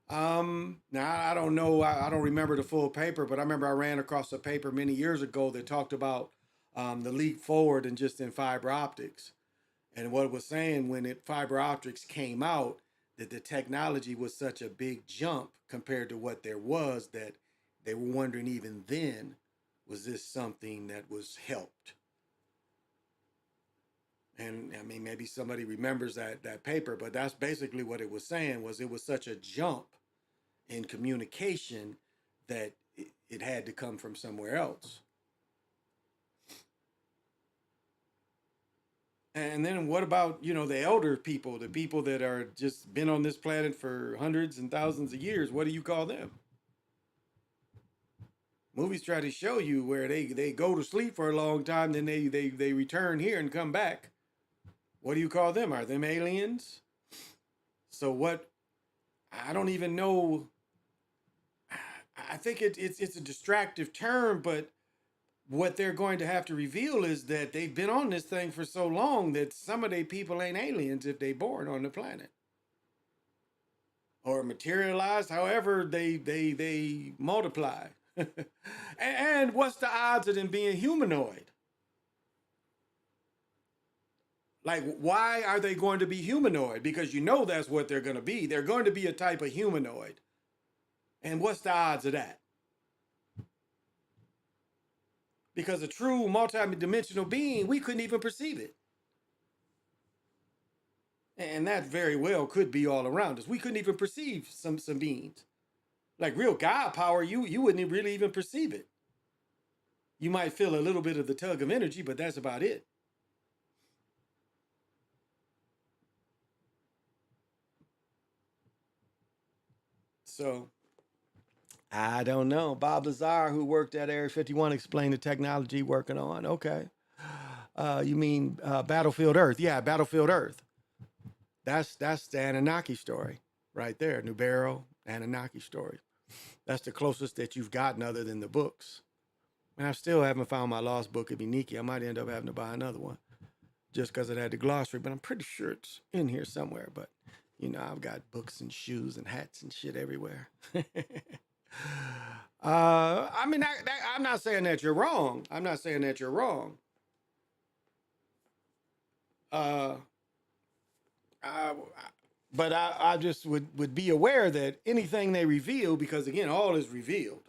Now I don't know, I don't remember the full paper, but I remember I ran across a paper many years ago that talked about the leap forward and just in fiber optics. And what it was saying when fiber optics came out, that the technology was such a big jump compared to what there was, that they were wondering even then, was this something that was helped? And I mean, maybe somebody remembers that paper, but that's basically what it was saying, was it was such a jump in communication that it had to come from somewhere else. And then what about, the elder people, the people that are just been on this planet for hundreds and thousands of years? What do you call them? Movies try to show you where they go to sleep for a long time, then they return here and come back. What do you call them? Are them aliens? So what? I don't even know. I think it's a distractive term, but what they're going to have to reveal is that they've been on this thing for so long that some of they people ain't aliens if they born on the planet or materialized, however they multiply. And what's the odds of them being humanoid? Like, why are they going to be humanoid? Because that's what they're going to be. They're going to be a type of humanoid. And what's the odds of that? Because a true multi-dimensional being, we couldn't even perceive it. And that very well could be all around us. We couldn't even perceive some beings. Like real God power, you wouldn't really even perceive it. You might feel a little bit of the tug of energy, but that's about it. So I don't know. Bob Lazar, who worked at Area 51, explained the technology working on. Okay. You mean Battlefield Earth? Yeah, Battlefield Earth. That's the Anunnaki story right there. Nubero, Anunnaki story. That's the closest that you've gotten other than the books. And I still haven't found my lost book of Iniki. I might end up having to buy another one just because it had the glossary, but I'm pretty sure it's in here somewhere. But, you know, I've got books and shoes and hats and shit everywhere. I mean, I'm not saying that you're wrong. I'm not saying that you're wrong. Uh, but I just would be aware that anything they reveal, because again, all is revealed.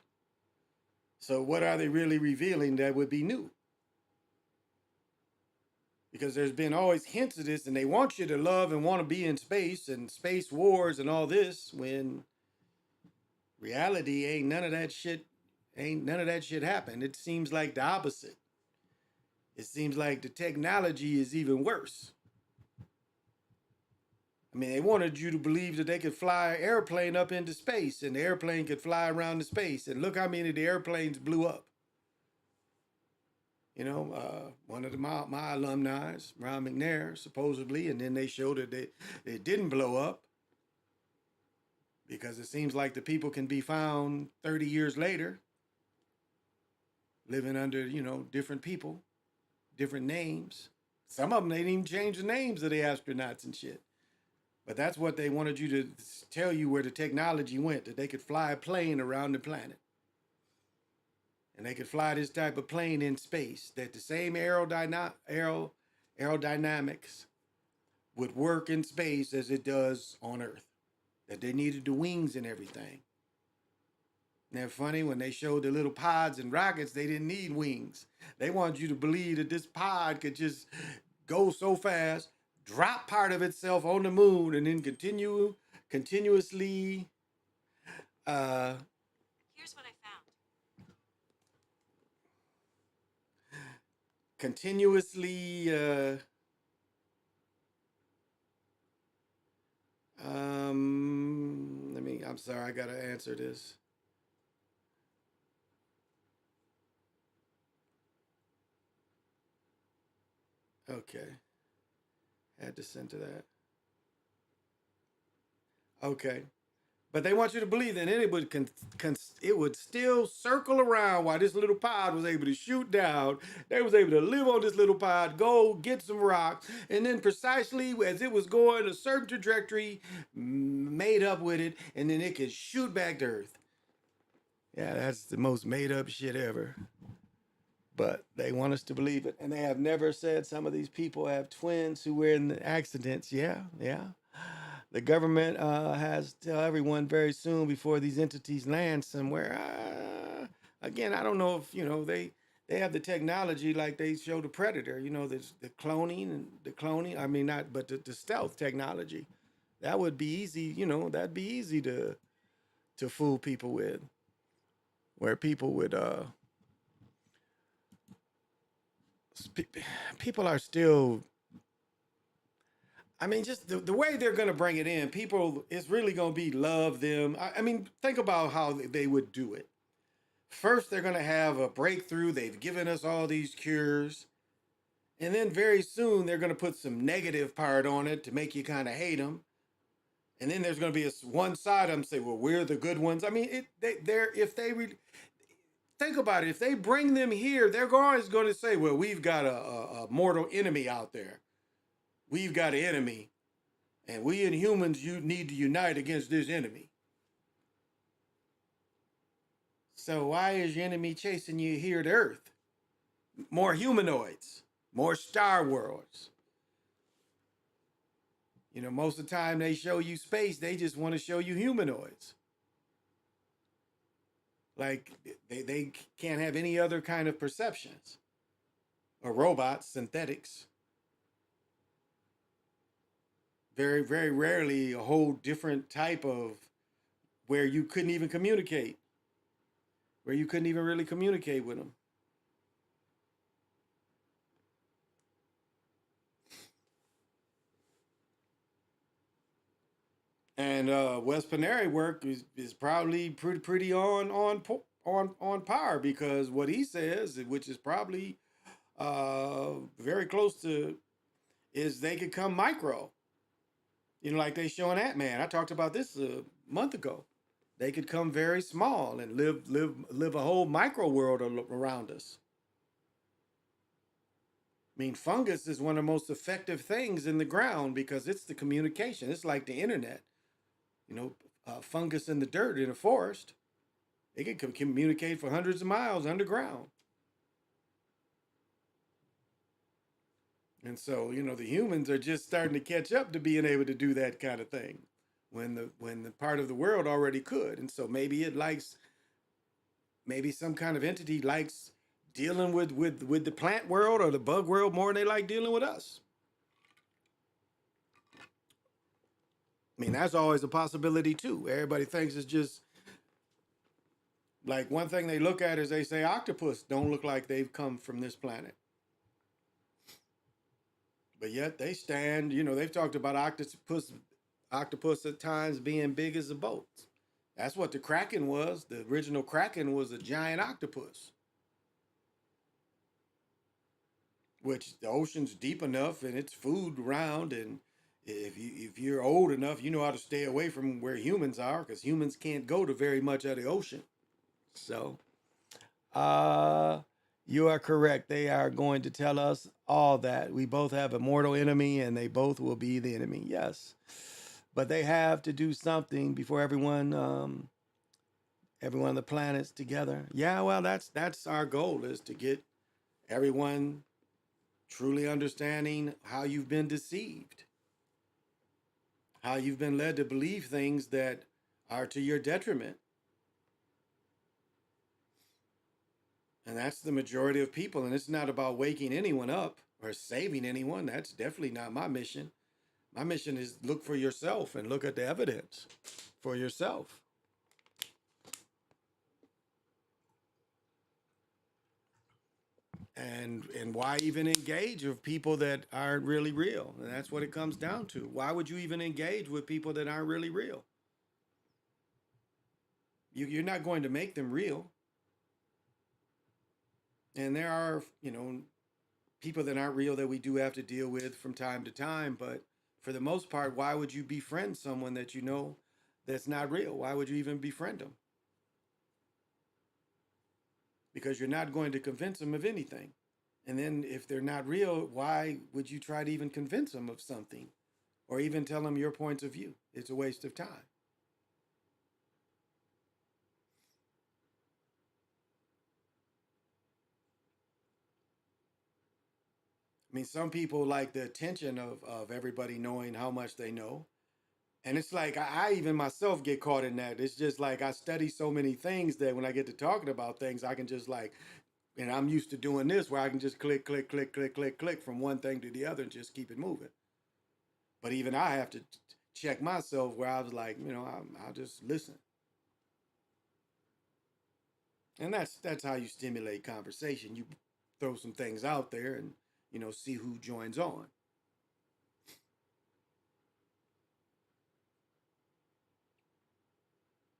So what are they really revealing that would be new? Because there's been always hints of this, and they want you to love and want to be in space and space wars and all this, when reality ain't none of that shit. Ain't none of that shit happened. It seems like the opposite. It seems like the technology is even worse. I mean, they wanted you to believe that they could fly an airplane up into space, and the airplane could fly around the space. And look how many of the airplanes blew up. You know, one of my alumni, Ron McNair, supposedly, and then they showed that it didn't blow up, because it seems like the people can be found 30 years later, living under, you know, different people, different names. Some of them, they didn't even change the names of the astronauts and shit. But that's what they wanted you to tell you, where the technology went, that they could fly a plane around the planet. And they could fly this type of plane in space, that the same aerodynamics would work in space as it does on Earth. That they needed the wings and everything. Isn't that funny? When they showed the little pods and rockets, they didn't need wings. They wanted you to believe that this pod could just go so fast, drop part of itself on the moon, and then continuously here's what I found. Continuously I'm sorry, I gotta answer this. Okay. Had to send to that. Okay. But they want you to believe that it would still circle around while this little pod was able to shoot down. They was able to live on this little pod, go get some rocks, and then precisely as it was going a certain trajectory, made up with it, and then it could shoot back to Earth. Yeah, that's the most made up shit ever. But they want us to believe it. And they have never said some of these people have twins who were in the accidents. Yeah. The government has to tell everyone very soon before these entities land somewhere. Again, I don't know if, you know, they have the technology like they show the Predator, you know, the cloning. I mean, not, but the stealth technology. That would be easy, you know, that'd be easy to fool people with. Where people would, people are still, I mean, just the way they're going to bring it in, people, it's really going to be love them. I mean, think about how they would do it. First, they're going to have a breakthrough. They've given us all these cures. And then very soon, they're going to put some negative part on it to make you kind of hate them. And then there's going to be one side of them say, well, we're the good ones. I mean, think about it. If they bring them here, they're always going to say, well, we've got a mortal enemy out there. We've got an enemy, and we and humans, you need to unite against this enemy. So why is your enemy chasing you here to Earth? More humanoids, more Star Wars. You know, most of the time they show you space, they just want to show you humanoids. Like they can't have any other kind of perceptions. Or robots, synthetics. Very, very rarely a whole different type of where you couldn't even communicate, where you couldn't even really communicate with them. And West Panary work is probably pretty on par, because what he says, which is probably very close to, is they could come micro. You know, like they show in Ant-Man. I talked about this a month ago. They could come very small and live a whole micro world around us. I mean, fungus is one of the most effective things in the ground because it's the communication. It's like the internet. You know, fungus in the dirt in a forest, it can communicate for hundreds of miles underground. And so, you know, the humans are just starting to catch up to being able to do that kind of thing when the part of the world already could. And so maybe maybe some kind of entity likes dealing with the plant world or the bug world more than they like dealing with us. I mean, that's always a possibility too. Everybody thinks it's just like, one thing they look at is they say octopus don't look like they've come from this planet. But yet they stand, you know, they've talked about octopus at times being big as a boat. That's what the Kraken was. The original Kraken was a giant octopus, which the ocean's deep enough and it's food around, and if you're old enough, you know how to stay away from where humans are, because humans can't go to very much of the ocean. So, you are correct. They are going to tell us all that. We both have a mortal enemy and they both will be the enemy. Yes. But they have to do something before everyone on the planet's together. Yeah, well, that's our goal, is to get everyone truly understanding how you've been deceived, how you've been led to believe things that are to your detriment. And that's the majority of people. And it's not about waking anyone up or saving anyone. That's definitely not my mission. My mission is look for yourself and look at the evidence for yourself. And why even engage with people that aren't really real? And that's what it comes down to. Why would you even engage with people that aren't really real? You're not going to make them real. And there are, you know, people that aren't real that we do have to deal with from time to time. But for the most part, why would you befriend someone that you know that's not real? Why would you even befriend them? Because you're not going to convince them of anything. And then if they're not real, why would you try to even convince them of something or even tell them your points of view? It's a waste of time. I mean, some people like the attention of everybody knowing how much they know. And it's like, I even myself get caught in that. It's just like, I study so many things that when I get to talking about things, I can just like, and I'm used to doing this where I can just click from one thing to the other and just keep it moving. But even I have to check myself where I was like, you know, I'll just listen. And that's how you stimulate conversation. You throw some things out there and, you know, see who joins on.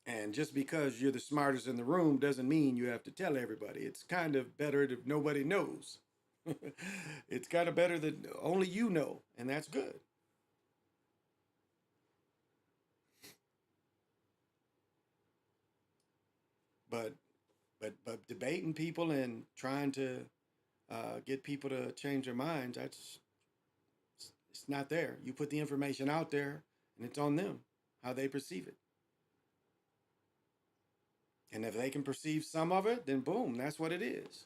And just because you're the smartest in the room doesn't mean you have to tell everybody. It's kind of better if nobody knows. It's kind of better that only you know, and that's good. But debating people and trying to get people to change their minds, it's not there. You put the information out there, and it's on them how they perceive it. And if they can perceive some of it, then boom, that's what it is.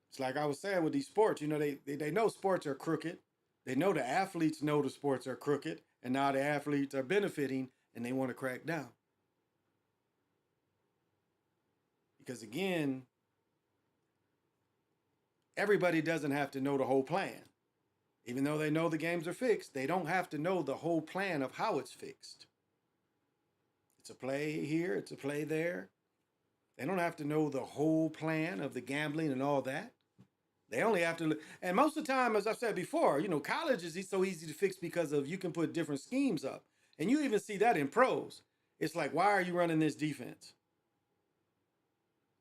It's like I was saying with these sports, you know, they know sports are crooked. They know the athletes know the sports are crooked, and now the athletes are benefiting, and they want to crack down. Because again, everybody doesn't have to know the whole plan. Even though they know the games are fixed, they don't have to know the whole plan of how it's fixed. It's a play here, it's a play there. They don't have to know the whole plan of the gambling and all that. They only have to, and most of the time, as I've said before, college is so easy to fix because of you can put different schemes up. And you even see that in pros. It's like, why are you running this defense?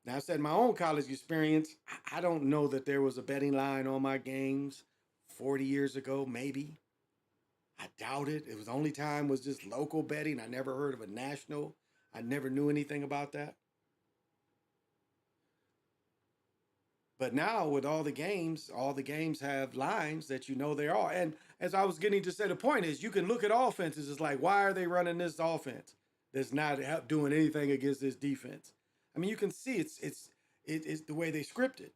Now, I said my own college experience, I don't know that there was a betting line on my games 40 years ago, maybe. I doubt it. It was the only time was just local betting. I never heard of a national. I never knew anything about that. But now with all the games have lines that they are. And as I was getting to say, the point is you can look at offenses. It's like, why are they running this offense that's not doing anything against this defense? I mean, you can see it's the way they script it.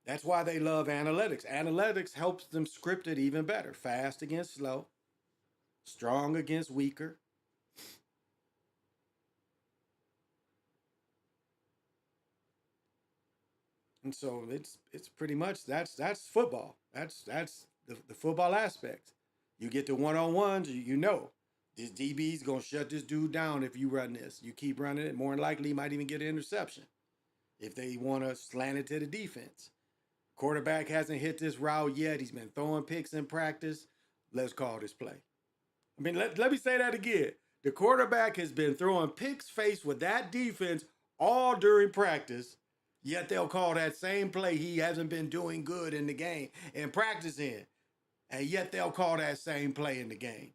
That's why they love analytics. Analytics helps them script it even better. Fast against slow, strong against weaker. And so it's pretty much that's football. That's the football aspects. You get the one-on-ones, you know this DB's gonna shut this dude down if you run this. You keep running it, more than likely you might even get an interception if they want to slant it to the defense. Quarterback hasn't hit this route yet. He's been throwing picks in practice. Let's call this play. I mean, let me say that again. The quarterback has been throwing picks faced with that defense all during practice. Yet they'll call that same play he hasn't been doing good in the game and practicing. And yet they'll call that same play in the game.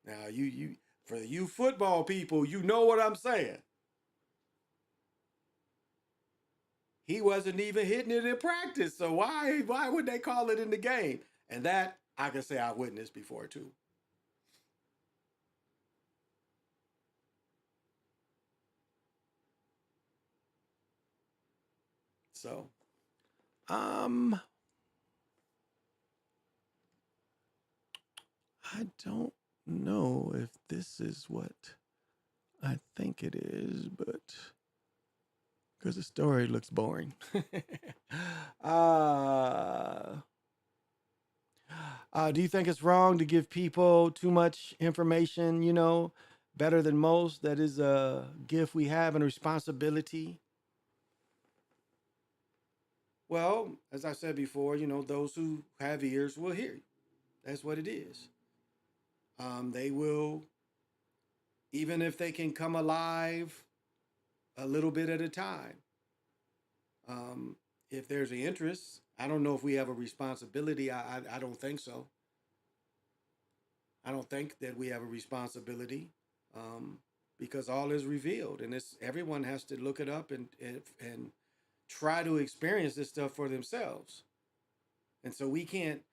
Now, for you football people, you know what I'm saying. He wasn't even hitting it in practice. So why would they call it in the game? And that I can say I witnessed before too. So, I don't know if this is what I think it is, but because the story looks boring. Do you think it's wrong to give people too much information, better than most? That is a gift we have and a responsibility. Well, as I said before, those who have ears will hear you. That's what it is. They will, even if they can come alive a little bit at a time. If there's an interest, I don't know if we have a responsibility. I don't think so. I don't think that we have a responsibility because all is revealed, and everyone has to look it up and try to experience this stuff for themselves. And so we can't.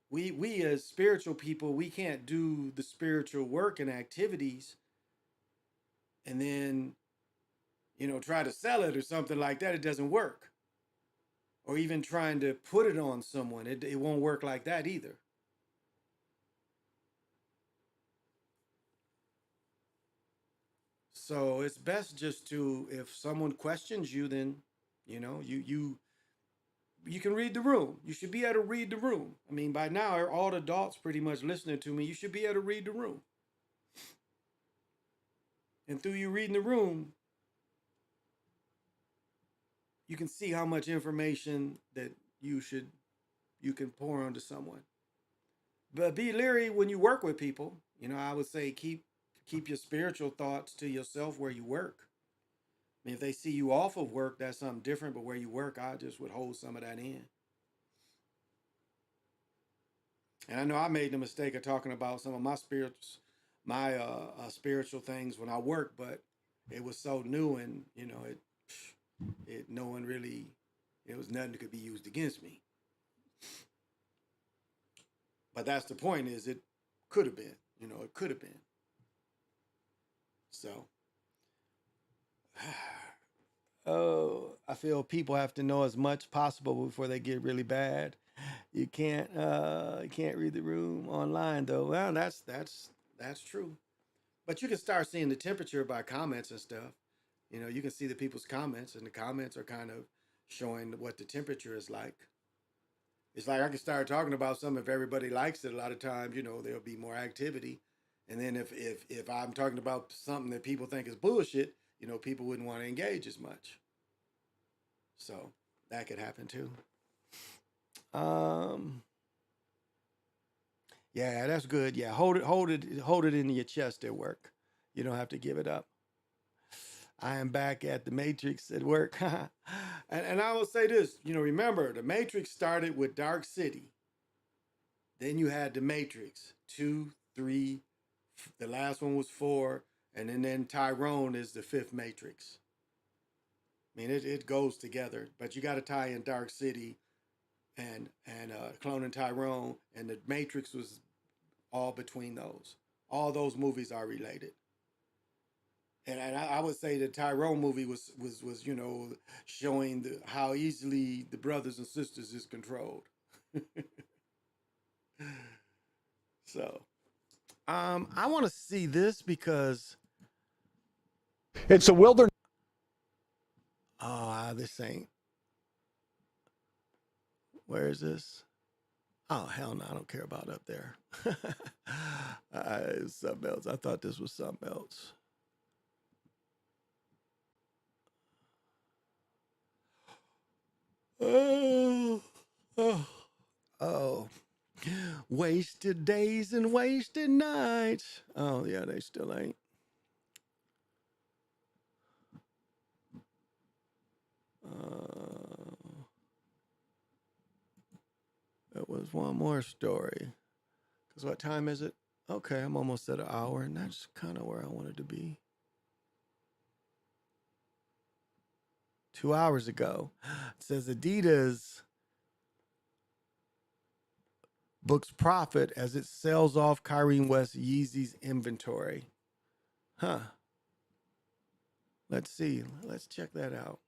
We as spiritual people, we can't do the spiritual work and activities and then, try to sell it or something like that. It doesn't work. Or even trying to put it on someone. It won't work like that either. So it's best just to, if someone questions you, then, you can read the room. You should be able to read the room. I mean, by now, all the adults pretty much listening to me, you should be able to read the room. And through you reading the room, you can see how much information that you can pour onto someone. But be leery when you work with people. I would say keep your spiritual thoughts to yourself where you work. I mean, if they see you off of work, that's something different. But where you work, I just would hold some of that in. And I know I made the mistake of talking about some of my spiritual things when I work, but it was so new, and no one really, it was nothing that could be used against me. But that's the point, is it could have been, it could have been. So, I feel people have to know as much possible before they get really bad. You can't read the room online though. Well, that's true. But you can start seeing the temperature by comments and stuff. You can see the people's comments, and the comments are kind of showing what the temperature is like. It's like I can start talking about something. If everybody likes it, a lot of times, you know, there'll be more activity. And then if I'm talking about something that people think is bullshit, you know, people wouldn't want to engage as much. So that could happen too. Yeah, that's good. Yeah, hold it in your chest at work. You don't have to give it up. I am back at the Matrix at work. and I will say this, you know, remember the Matrix started with Dark City. Then you had the Matrix 2, 3, the last one was 4, and then Tyrone is the 5th Matrix. I mean, it goes together, but you got to tie in Dark City and Clone and Tyrone, and the Matrix was all between those. All those movies are related. And I would say the Tyrone movie was you know, showing how easily the brothers and sisters is controlled. So, I want to see this because it's a wilderness. Oh, this ain't. Where is this? Oh, hell no, I don't care about up there. It's something else. I thought this was something else. Oh. Wasted days and wasted nights. Oh, yeah, they still ain't. It was one more story. Because what time is it? Okay, I'm almost at an hour, and that's kind of where I wanted to be. 2 hours ago. It says Adidas books profit as it sells off Kyrene West Yeezy's inventory. Huh. Let's see. Let's check that out.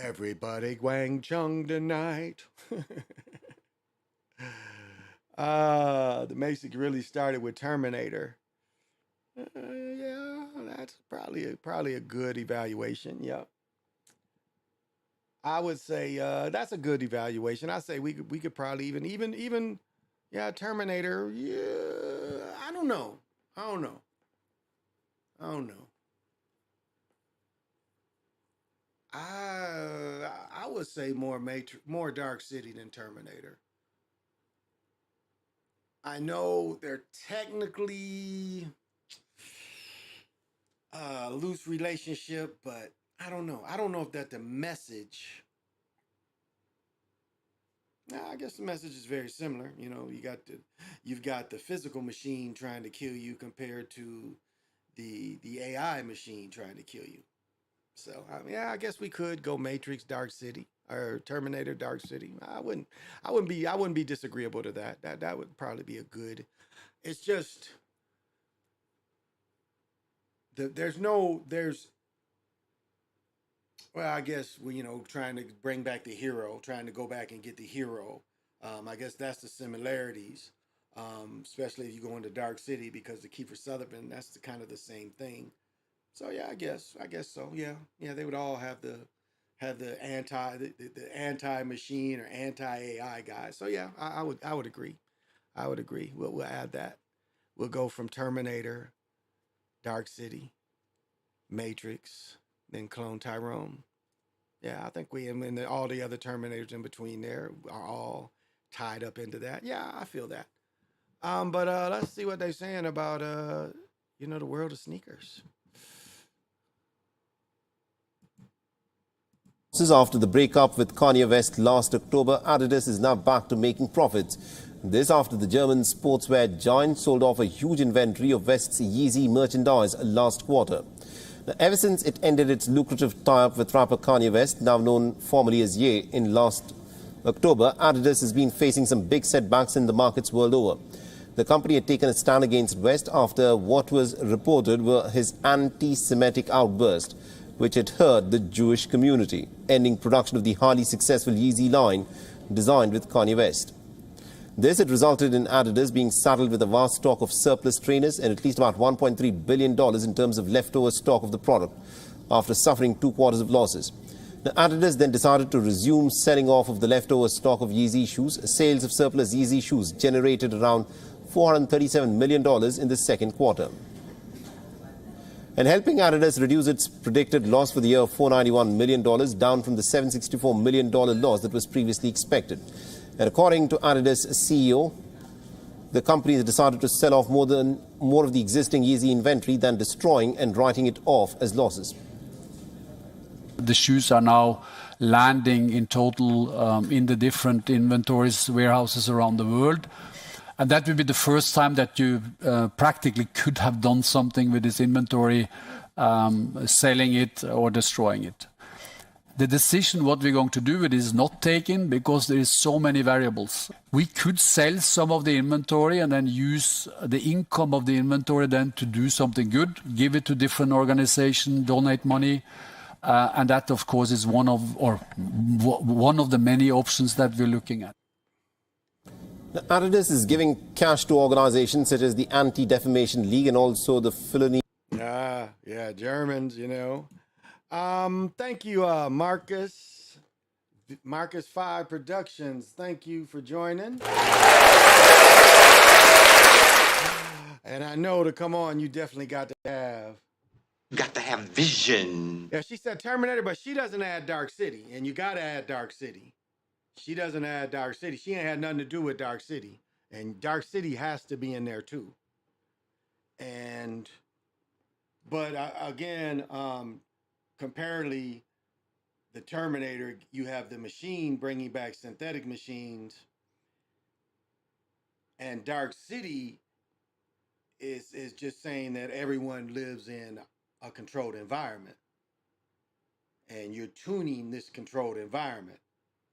Everybody Wang Chung tonight. The Matrix really started with Terminator. Yeah, that's probably a good evaluation. Yep. I would say that's a good evaluation. I say we could probably even yeah, Terminator. Yeah, I don't know. I would say more Dark City than Terminator. I know they're technically loose relationship, but I don't know. I don't know if that the message. I guess the message is very similar. You know, you've got the physical machine trying to kill you compared to the AI machine trying to kill you. So I mean, yeah, I guess we could go Matrix Dark City or Terminator Dark City. I wouldn't be disagreeable to that. That would probably be a good. It's just there's well, I guess we, you know, trying to bring back the hero, trying to go back and get the hero. I guess that's the similarities, especially if you go into Dark City because the Kiefer Sutherland, that's kind of the same thing. So yeah, I guess so. Yeah, they would all have the anti machine or anti AI guy. So yeah, I would agree. We'll add that. We'll go from Terminator, Dark City, Matrix, then Clone Tyrone. Yeah, I think and all the other Terminators in between there are all tied up into that. Yeah, I feel that. But let's see what they're saying about the world of sneakers. After the breakup with Kanye West last October, Adidas is now back to making profits. This after the German sportswear giant sold off a huge inventory of West's Yeezy merchandise last quarter. Now, ever since it ended its lucrative tie-up with rapper Kanye West, now known formerly as Ye, in last October, Adidas has been facing some big setbacks in the markets world over. The company had taken a stand against West after what was reported were his anti-Semitic outburst, which had hurt the Jewish community, ending production of the highly successful Yeezy line designed with Kanye West. This had resulted in Adidas being saddled with a vast stock of surplus trainers and at least about $1.3 billion in terms of leftover stock of the product after suffering 2 quarters of losses. Now, Adidas then decided to resume selling off of the leftover stock of Yeezy shoes. Sales of surplus Yeezy shoes generated around $437 million in the second quarter. And helping Adidas reduce its predicted loss for the year of $491 million, down from the $764 million loss that was previously expected. And according to Adidas CEO, the company has decided to sell off more of the existing Yeezy inventory than destroying and writing it off as losses. The shoes are now landing in total in the different inventories, warehouses around the world. And that will be the first time that you practically could have done something with this inventory, selling it or destroying it. The decision what we're going to do with it is not taken because there is so many variables. We could sell some of the inventory and then use the income of the inventory then to do something good, give it to different organizations, donate money. And that, of course, is one of the many options that we're looking at. Now, Adidas is giving cash to organizations such as the Anti-Defamation League and also the Felony. Yeah, Germans, you know. Thank you, Marcus 5 Productions. Thank you for joining. And I know to come on, you definitely got to have vision. Yeah, she said Terminator, but she doesn't add Dark City, and you got to add Dark City. She doesn't add Dark City. She ain't had nothing to do with Dark City, and Dark City has to be in there too. But again, comparatively, the Terminator, you have the machine bringing back synthetic machines, and Dark City is just saying that everyone lives in a controlled environment, and you're tuning this controlled environment.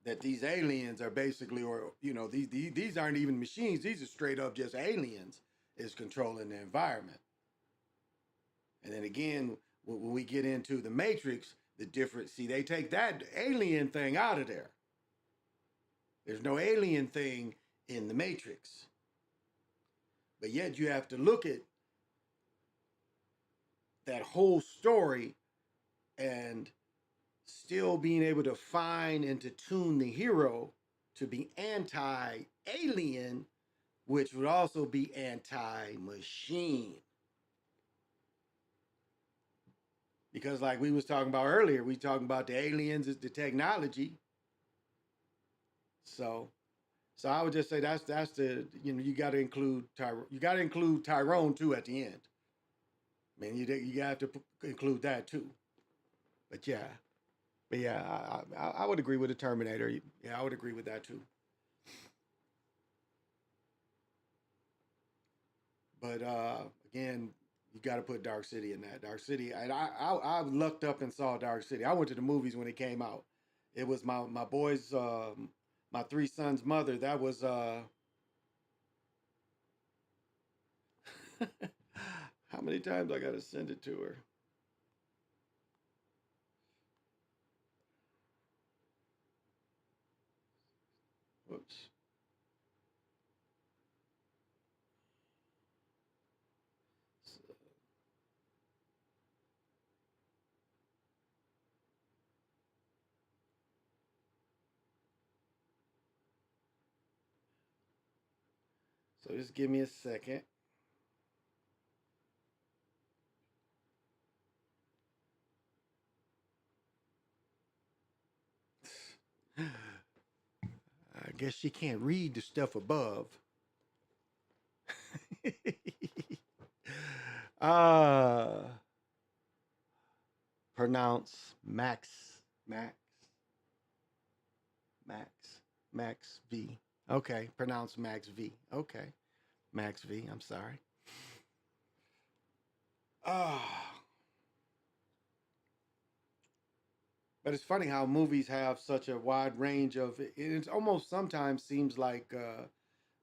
That these aliens are basically, or you know, these aren't even machines; these are straight up just aliens is controlling the environment. And then again, when we get into the Matrix, the difference, see, they take that alien thing out of there. There's no alien thing in the Matrix. But yet you have to look at that whole story and still being able to find and to tune the hero to be anti-alien, which would also be anti-machine. Because like we was talking about earlier, we talking about the aliens is the technology. So I would just say that's the, you know, you got to include Tyrone too at the end. I mean, you got to include that too. But yeah, I would agree with the Terminator. Yeah, I would agree with that too. But again, you got to put Dark City in that. Dark City, and I looked up and saw Dark City. I went to the movies when it came out. It was my boys, my 3 sons' mother. That was how many times I got to send it to her? Whoops. So just give me a second. I guess she can't read the stuff above. Pronounce Max V. Okay, pronounce Max V. Okay, Max V. I'm sorry. But it's funny how movies have such a wide range of. It almost sometimes seems like the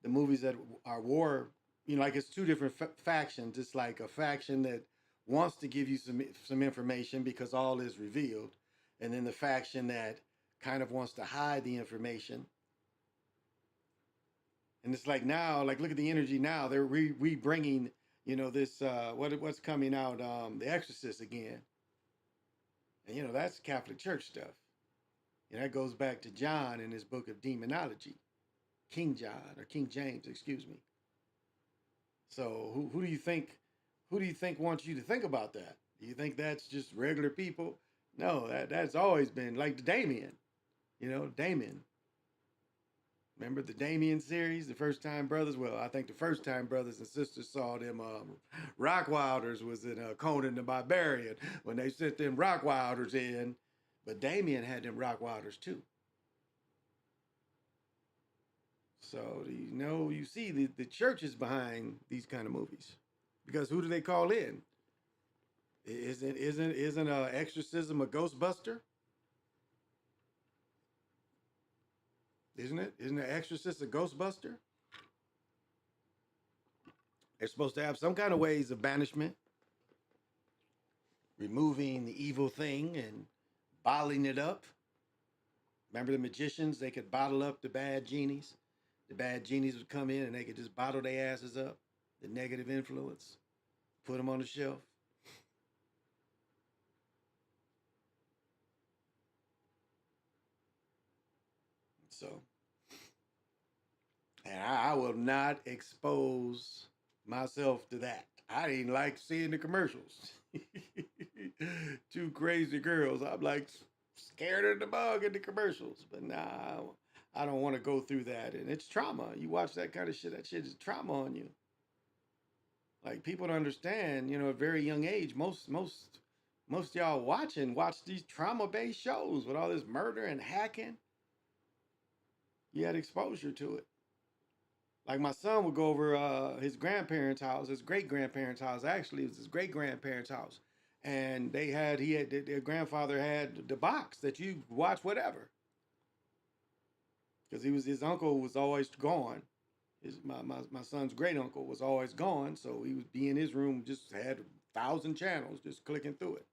movies that are war, you know, like it's 2 different factions. It's like a faction that wants to give you some information because all is revealed, and then the faction that kind of wants to hide the information. And it's like now, like look at the energy now. They're re-bringing, this what's coming out, The Exorcist again. And that's Catholic Church stuff. And that goes back to John in his book of demonology, King John or King James, excuse me. So who do you think wants you to think about that? Do you think that's just regular people? No, that's always been like the Damien, Damien. Remember the Damien series, the First Time Brothers? Well, I think the First Time Brothers and Sisters saw them Rockwilders was in Conan the Barbarian when they sent them Rockwilders in, but Damien had them Rockwilders too. So you see the church is behind these kind of movies, because who do they call in? Isn't exorcism a Ghostbuster? Isn't it? Isn't an exorcist a Ghostbuster? They're supposed to have some kind of ways of banishment, removing the evil thing and bottling it up. Remember the magicians? They could bottle up the bad genies. The bad genies would come in and they could just bottle their asses up, the negative influence, put them on the shelf. So, and I will not expose myself to that. I didn't like seeing the commercials. Two crazy girls. I'm like scared of the bug in the commercials. But nah, I don't want to go through that. And it's trauma. You watch that kind of shit, that shit is trauma on you. Like people don't understand, at a very young age, most y'all watch these trauma-based shows with all this murder and hacking. You had exposure to it. Like my son would go over his grandparents' house, his great-grandparents' house. Actually, it was his great-grandparents' house. And their grandfather had the box that you watch whatever. Because his uncle was always gone. My son's great uncle was always gone, so he would be in his room, just had 1,000 channels, just clicking through it.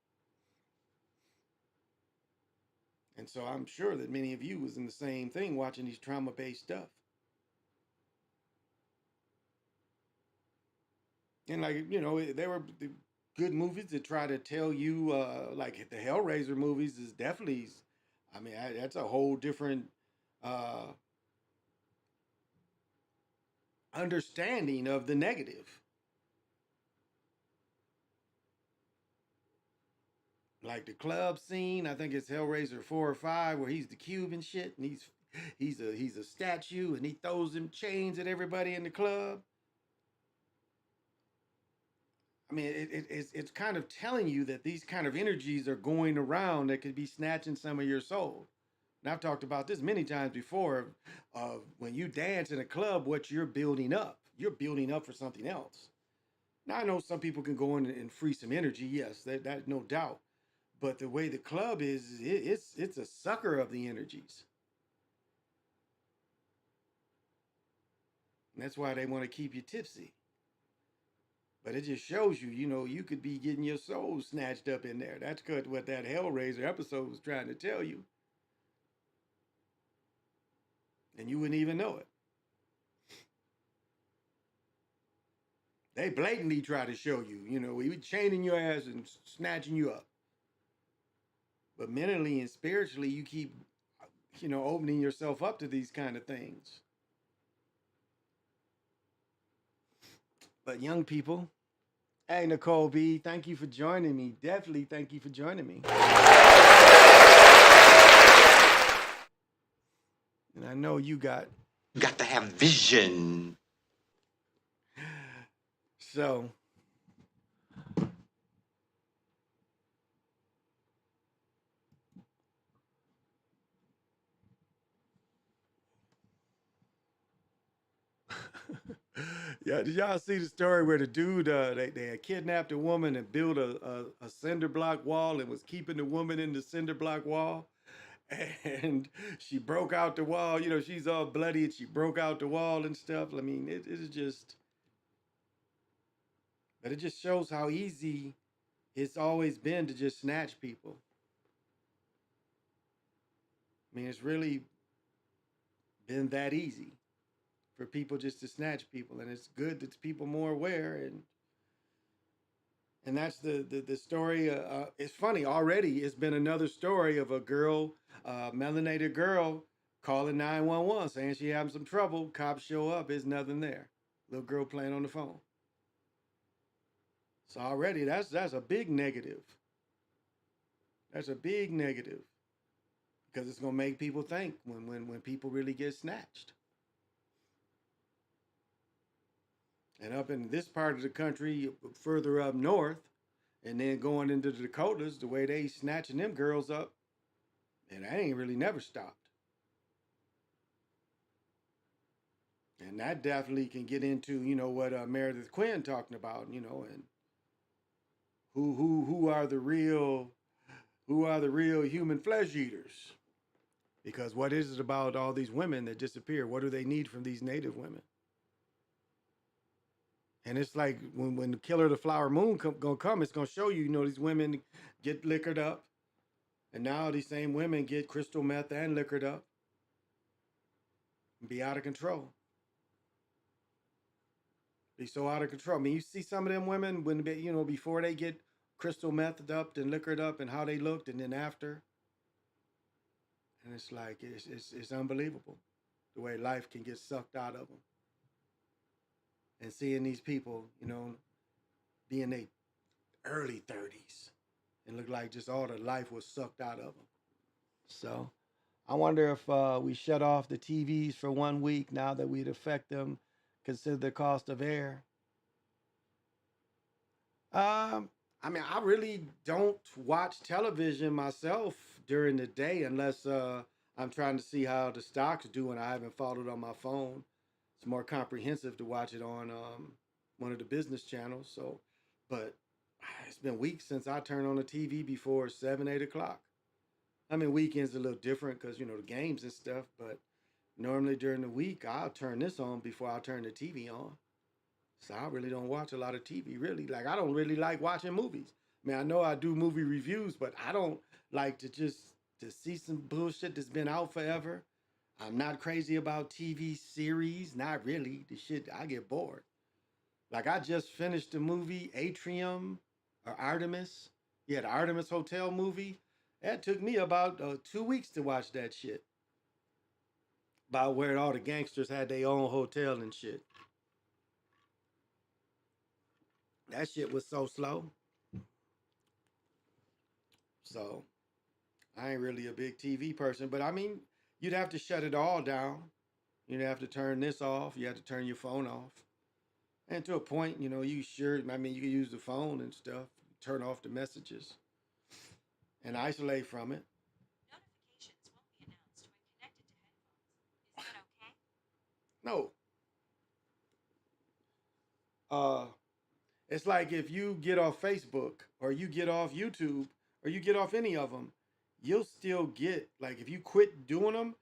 And so I'm sure that many of you was in the same thing, watching these trauma-based stuff. And they were good movies that try to tell you, like the Hellraiser movies is definitely, that's a whole different understanding of the negative. Like the club scene, I think it's Hellraiser 4 or 5, where he's the cube and shit, and he's a statue, and he throws them chains at everybody in the club. I mean, it's kind of telling you that these kind of energies are going around that could be snatching some of your soul. And I've talked about this many times before. When you dance in a club, what you're building up for something else. Now I know some people can go in and free some energy. Yes, that no doubt. But the way the club is, it's a sucker of the energies. And that's why they want to keep you tipsy. But it just shows you, you could be getting your soul snatched up in there. That's what that Hellraiser episode was trying to tell you. And you wouldn't even know it. They blatantly try to show you, we were chaining your ass and snatching you up. But mentally and spiritually, you keep, opening yourself up to these kind of things. But young people, hey, Nicole B, thank you for joining me. Definitely thank you for joining me. And I know you got to have vision. So, yeah, did y'all see the story where the dude, they had kidnapped a woman and built a cinder block wall and was keeping the woman in the cinder block wall? And she broke out the wall. She's all bloody and she broke out the wall and stuff. I mean, it is just, but it just shows how easy it's always been to just snatch people. I mean, it's really been that easy for people just to snatch people, and it's good that people more aware, and that's the story. It's funny already. It's been another story of a girl, melanated girl, calling 911 saying she having some trouble. Cops show up, there's nothing there. Little girl playing on the phone. So already that's a big negative. That's a big negative because it's gonna make people think when people really get snatched. And up in this part of the country, further up north, and then going into the Dakotas, the way they snatching them girls up, and that ain't really never stopped. And that definitely can get into, what Meredith Quinn talking about, and who are the real human flesh eaters? Because what is it about all these women that disappear? What do they need from these native women? And it's like when the Killer of the Flower Moon gonna come, it's gonna show you, these women get liquored up, and now these same women get crystal meth and liquored up, and be out of control. Be so out of control. I mean, you see some of them women when they, before they get crystal methed up and liquored up, and how they looked, and then after, and it's like it's unbelievable the way life can get sucked out of them. And seeing these people, be in their early 30s and look like just all the life was sucked out of them. So I wonder if we shut off the TVs for 1 week now that we'd affect them, consider the cost of air. I mean, I really don't watch television myself during the day unless I'm trying to see how the stocks do and I haven't followed on my phone. It's more comprehensive to watch it on one of the business channels. So, but it's been weeks since I turned on the TV before 7, 8 o'clock. I mean, weekends are a little different because, the games and stuff. But normally during the week, I'll turn this on before I turn the TV on. So I really don't watch a lot of TV, really. Like, I don't really like watching movies. I mean, I know I do movie reviews, but I don't like to see some bullshit that's been out forever. I'm not crazy about TV series, not really. The shit, I get bored. Like, I just finished the movie Atrium or Artemis. Yeah, the Artemis Hotel movie. That took me about 2 weeks to watch that shit. About where all the gangsters had their own hotel and shit. That shit was so slow. So, I ain't really a big TV person, but I mean, you'd have to shut it all down. You'd have to turn this off. You have to turn your phone off. And to a point, you can use the phone and stuff, turn off the messages and isolate from it. Notifications won't be announced when connected to headphones. Is that okay? It's like if you get off Facebook or you get off YouTube or you get off any of them, you'll still get, like, if you quit doing them,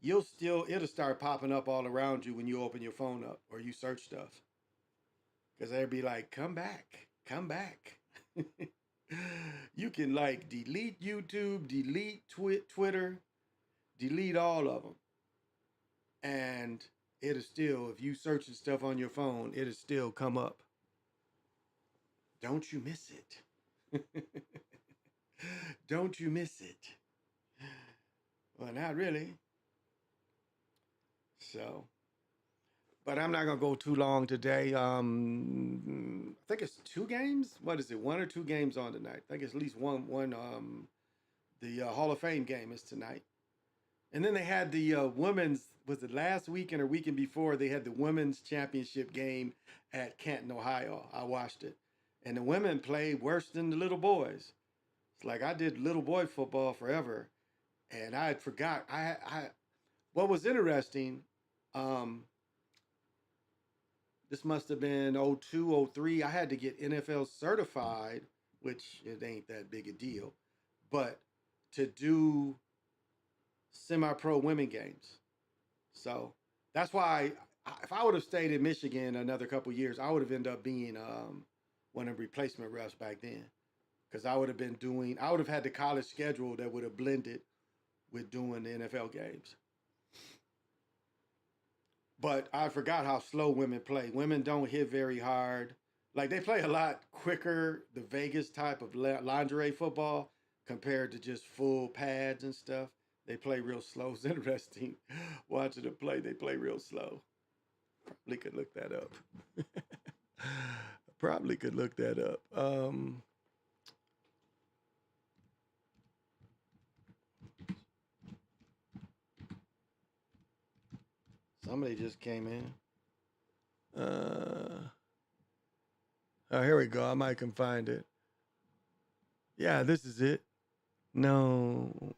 it'll start popping up all around you when you open your phone up or you search stuff. Because they'd be like, come back. You can, like, delete YouTube, delete Twitter, delete all of them. And it'll still, if you searching stuff on your phone, it'll still come up. Don't you miss it. Don't you miss it. Well, not really. So, but I'm not going to go too long today. I think it's 2 games. What is it? 1 or 2 games on tonight. I think it's at least one. The Hall of Fame game is tonight. And then they had the women's, was it last weekend or weekend before, they had the women's championship game at Canton, Ohio. I watched it. And the women played worse than the little boys. It's like I did little boy football forever. And I had forgot. What was interesting, this must have been 02, 03. I had to get NFL certified, which it ain't that big a deal, but to do semi-pro women games. So that's why if I would have stayed in Michigan another couple years, I would have ended up being one of the replacement refs back then. Because I would have had the college schedule that would have blended with doing the NFL games. But I forgot how slow women play. Women don't hit very hard. Like they play a lot quicker, the Vegas type of lingerie football compared to just full pads and stuff. They play real slow. It's interesting watching them play. They play real slow. Probably could look that up. Probably could look that up. Somebody just came in. Oh, here we go. I might can find it. Yeah, this is it. No,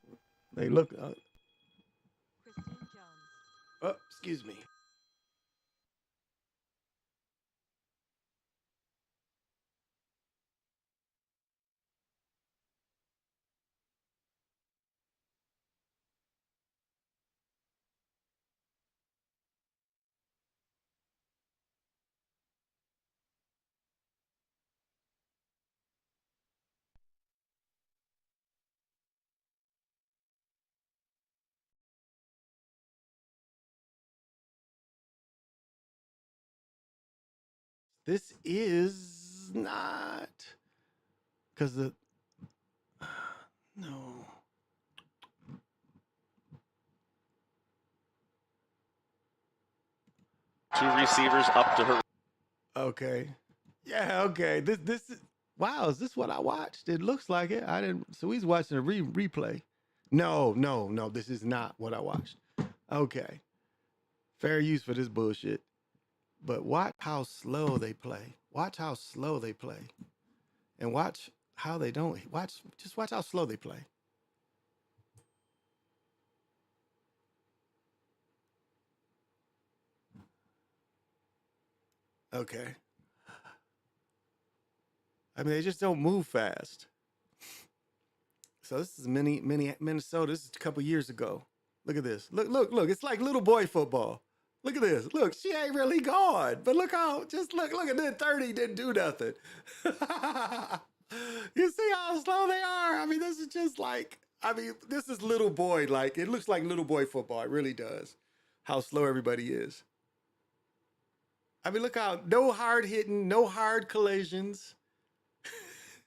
they look. Oh, excuse me. This is not because the no. Two receivers up to her. Okay. Yeah. Okay. This is wow. Is this what I watched? It looks like it. I didn't. So he's watching a replay. No. This is not what I watched. Okay. Fair use for this bullshit. But watch how slow they play. Watch how slow they play, and watch how they don't. Just watch how slow they play. Okay. I mean, they just don't move fast. So this is Minnesota. This is a couple years ago. Look at this. Look. It's like little boy football. Look at this. Look, she ain't really gone. But look at that 30 didn't do nothing. You see how slow they are? I mean, this is just like, this is little boy. Like, it looks like little boy football. It really does. How slow everybody is. I mean, look how, no hard hitting, no hard collisions.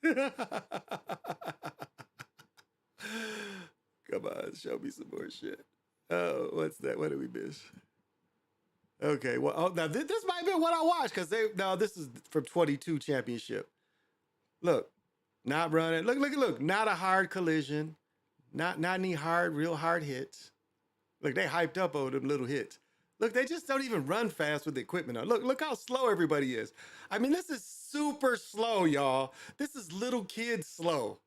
Come on, show me some more shit. Oh, what's that? What did we miss? Okay, well, now this might be what I watched because this is from 22 championship. Look, not running. Look. Not a hard collision. Not any real hard hits. Look, they hyped up over them little hits. Look, they just don't even run fast with the equipment on. Look how slow everybody is. I mean, this is super slow, y'all. This is little kid slow.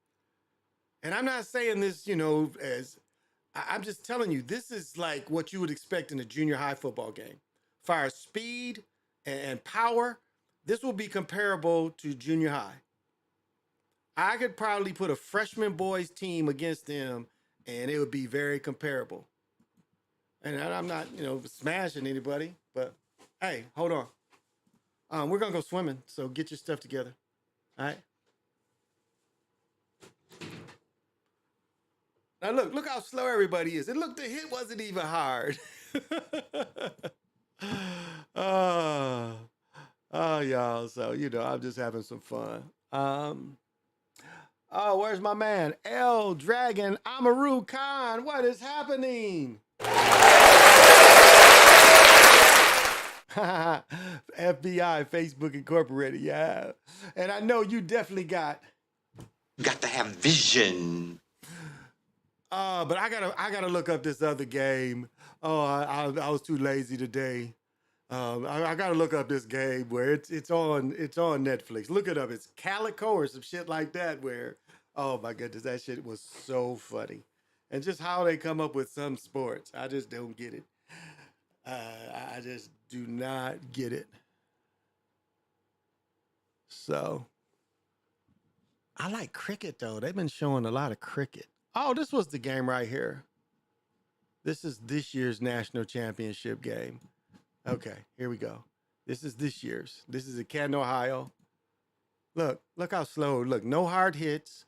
And I'm not saying this, as I'm just telling you, this is like what you would expect in a junior high football game. Far as speed and power, this will be comparable to junior high. I could probably put a freshman boys team against them, and it would be very comparable. And I'm not, smashing anybody, but hey, hold on. We're gonna go swimming, so get your stuff together. All right. Now look how slow everybody is. And look, the hit wasn't even hard. Oh, y'all. So, I'm just having some fun. Oh, where's my man? L Dragon Amaru Khan. What is happening? FBI, Facebook Incorporated. Yeah. And I know you definitely got to have vision. But I gotta look up this other game. Oh, I was too lazy today. I gotta look up this game where it's on Netflix. Look it up. It's Calico or some shit like that. Where, oh my goodness, that shit was so funny, and just how they come up with some sports, I just don't get it. I just do not get it. So, I like cricket though. They've been showing a lot of cricket. Oh, this was the game right here. This is this year's national championship game. Okay, here we go. This is this year's. This is in Canton, Ohio. Look how slow. Look, no hard hits,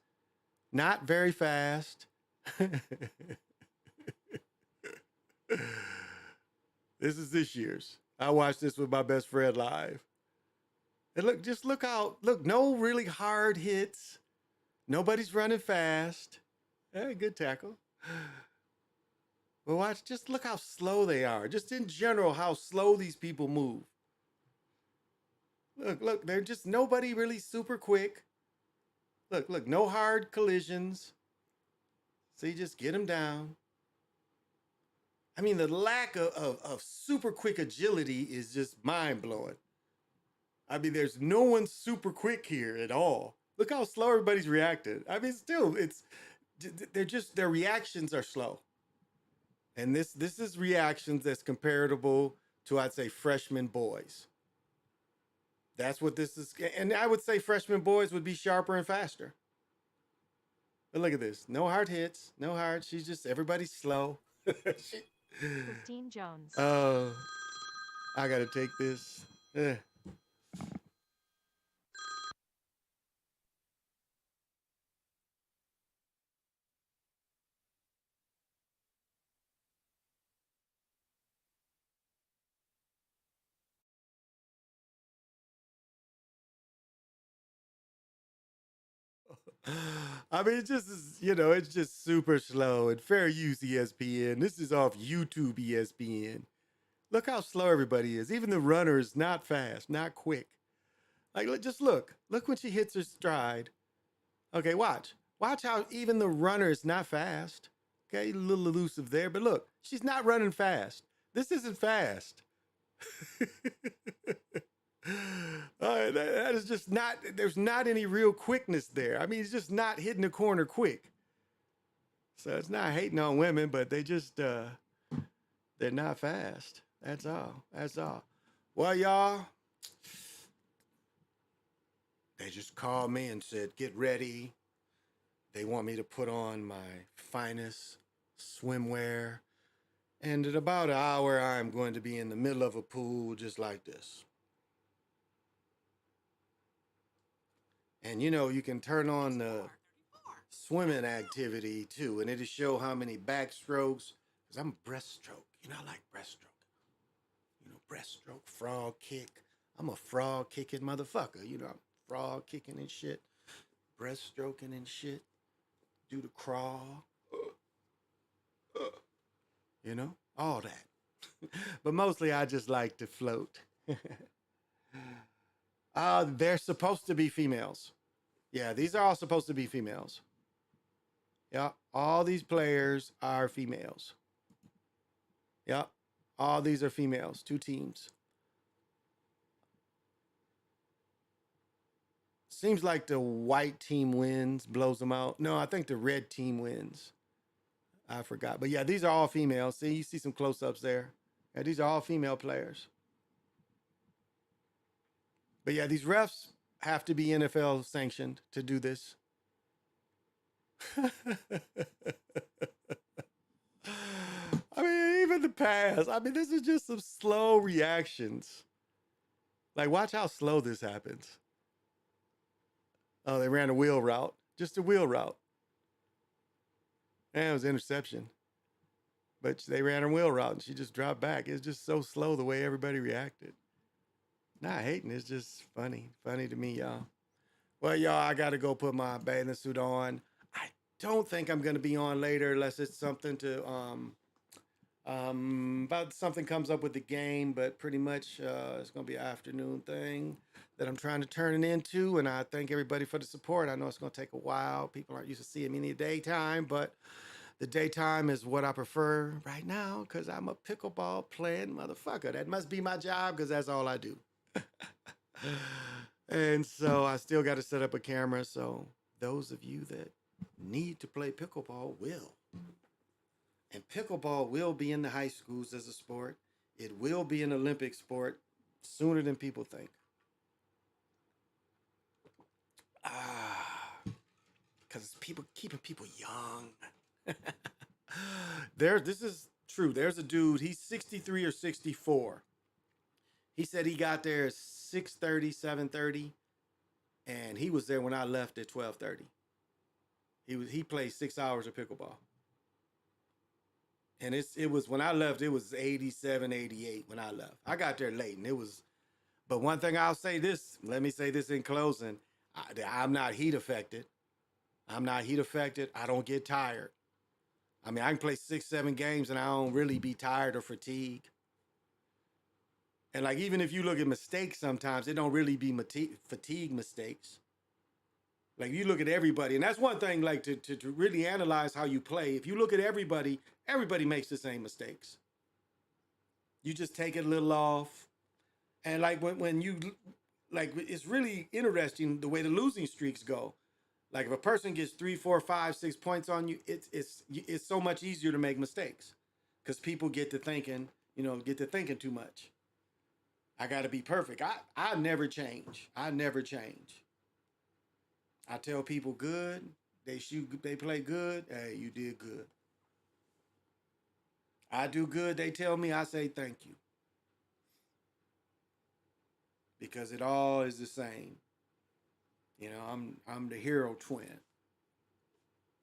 not very fast. This This is this year's. I watched this with my best friend live. And look, just look out. Look, no really hard hits. Nobody's running fast. Hey, good tackle. But watch, just look how slow they are. Just in general, how slow these people move. Look, they're just nobody really super quick. Look, no hard collisions. So you just get them down. I mean, the lack of super quick agility is just mind blowing. I mean, there's no one super quick here at all. Look how slow everybody's reacted. I mean, still, their reactions are slow. And this is reactions that's comparable to, I'd say, freshman boys. That's what this is. And I would say freshman boys would be sharper and faster. But look at this. No hard hits. No hard. She's just, everybody's slow. Christine Jones. Oh, I got to take this. I mean, it just is, it's just super slow. And fair use ESPN. This is off YouTube ESPN. Look how slow everybody is. Even the runner is not fast, not quick. Like, just look. Look when she hits her stride. Okay, watch. Watch how even the runner is not fast. Okay, a little elusive there, but look, she's not running fast. This isn't fast. That is just not, there's not any real quickness there. I mean, it's just not hitting the corner quick. So it's not hating on women, but they just, they're not fast. That's all. That's all. Well, y'all, they just called me and said, get ready. They want me to put on my finest swimwear. And in about an hour, I'm going to be in the middle of a pool just like this. And you can turn on the swimming activity too, and it'll show how many backstrokes. Because I'm breaststroke. I like breaststroke. Breaststroke, frog kick. I'm a frog kicking motherfucker. I'm frog kicking and shit. Breaststroking and shit. Do the crawl. All that. But mostly I just like to float. They're supposed to be females. Yeah, these are all supposed to be females. Yeah, all these players are females. Yeah, all these are females, 2 teams. Seems like the white team wins, blows them out. No, I think the red team wins. I forgot. But yeah, these are all females. See, you see some close-ups there. Yeah, these are all female players. But yeah, these refs have to be NFL sanctioned to do this. I mean, even the pass. I mean, this is just some slow reactions. Like, watch how slow this happens. Oh, they ran a wheel route. Just a wheel route. And it was an interception. But they ran her wheel route and she just dropped back. It's just so slow the way everybody reacted. Not hating, it's just funny. Funny to me, y'all. Well, y'all, I got to go put my bathing suit on. I don't think I'm going to be on later unless it's something to, about something comes up with the game, but pretty much it's going to be an afternoon thing that I'm trying to turn it into. And I thank everybody for the support. I know it's going to take a while. People aren't used to seeing me in the daytime, but the daytime is what I prefer right now because I'm a pickleball playing motherfucker. That must be my job because that's all I do. And so I still got to set up a camera. So those of you that need to play pickleball will. And pickleball will be in the high schools as a sport. It will be an Olympic sport sooner than people think. Because people keeping people young. This is true. There's a dude, he's 63 or 64. He said he got there at 6:30, 7:30, and he was there when I left at 12:30. He played 6 hours of pickleball. And it was when I left, it was 87, 88 when I left. I got there late, and it was. But one thing I'll say this. Let me say this in closing. I'm not heat affected. I'm not heat affected. I don't get tired. I mean, I can play 6, 7 games, and I don't really be tired or fatigued. And like even if you look at mistakes, sometimes it don't really be fatigue mistakes. Like you look at everybody, and that's one thing. Like to really analyze how you play. If you look at everybody, everybody makes the same mistakes. You just take it a little off, and like when you like, it's really interesting the way the losing streaks go. Like if a person gets 3, 4, 5, 6 points on you, it's so much easier to make mistakes because people get to thinking, too much. I got to be perfect. I never change. I never change. I tell people good. They shoot. They play good. Hey, you did good. I do good. They tell me. I say thank you because it all is the same. I'm the hero twin.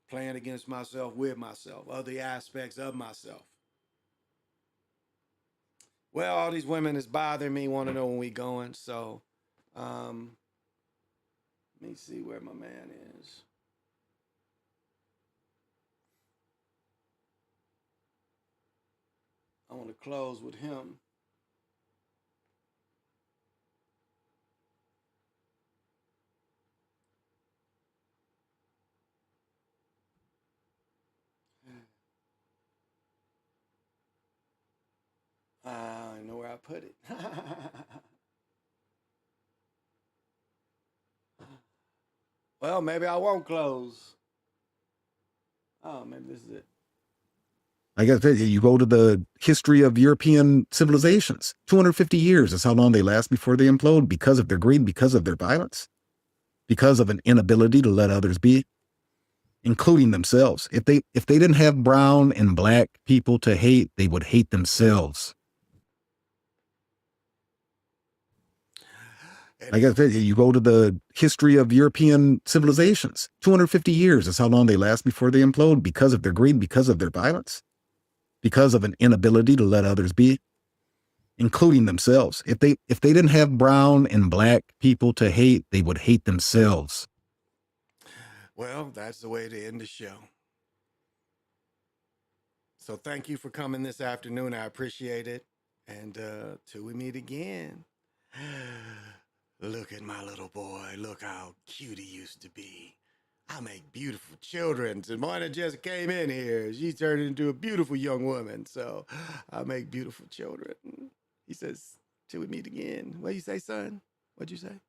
Playing against myself, with myself, other aspects of myself. Well, all these women is bothering me, want to know when we going. So, let me see where my man is. I want to close with him. I know where I put it. Well, maybe I won't close. Oh, maybe this is it. I got to tell you, you go to the history of European civilizations. 250 years is how long they last before they implode because of their greed, because of their violence, because of an inability to let others be, including themselves. If they didn't have brown and black people to hate, they would hate themselves. I got to tell you, you go to the history of European civilizations. 250 years is how long they last before they implode because of their greed, because of their violence, because of an inability to let others be, including themselves. If they didn't have brown and black people to hate, they would hate themselves. Well, that's the way to end the show. So thank you for coming this afternoon. I appreciate it. And till we meet again. Look at my little boy. Look how cute he used to be. I make beautiful children. Simona just came in here. She turned into a beautiful young woman. So I make beautiful children. He says, till we meet again. What do you say, son? What'd you say?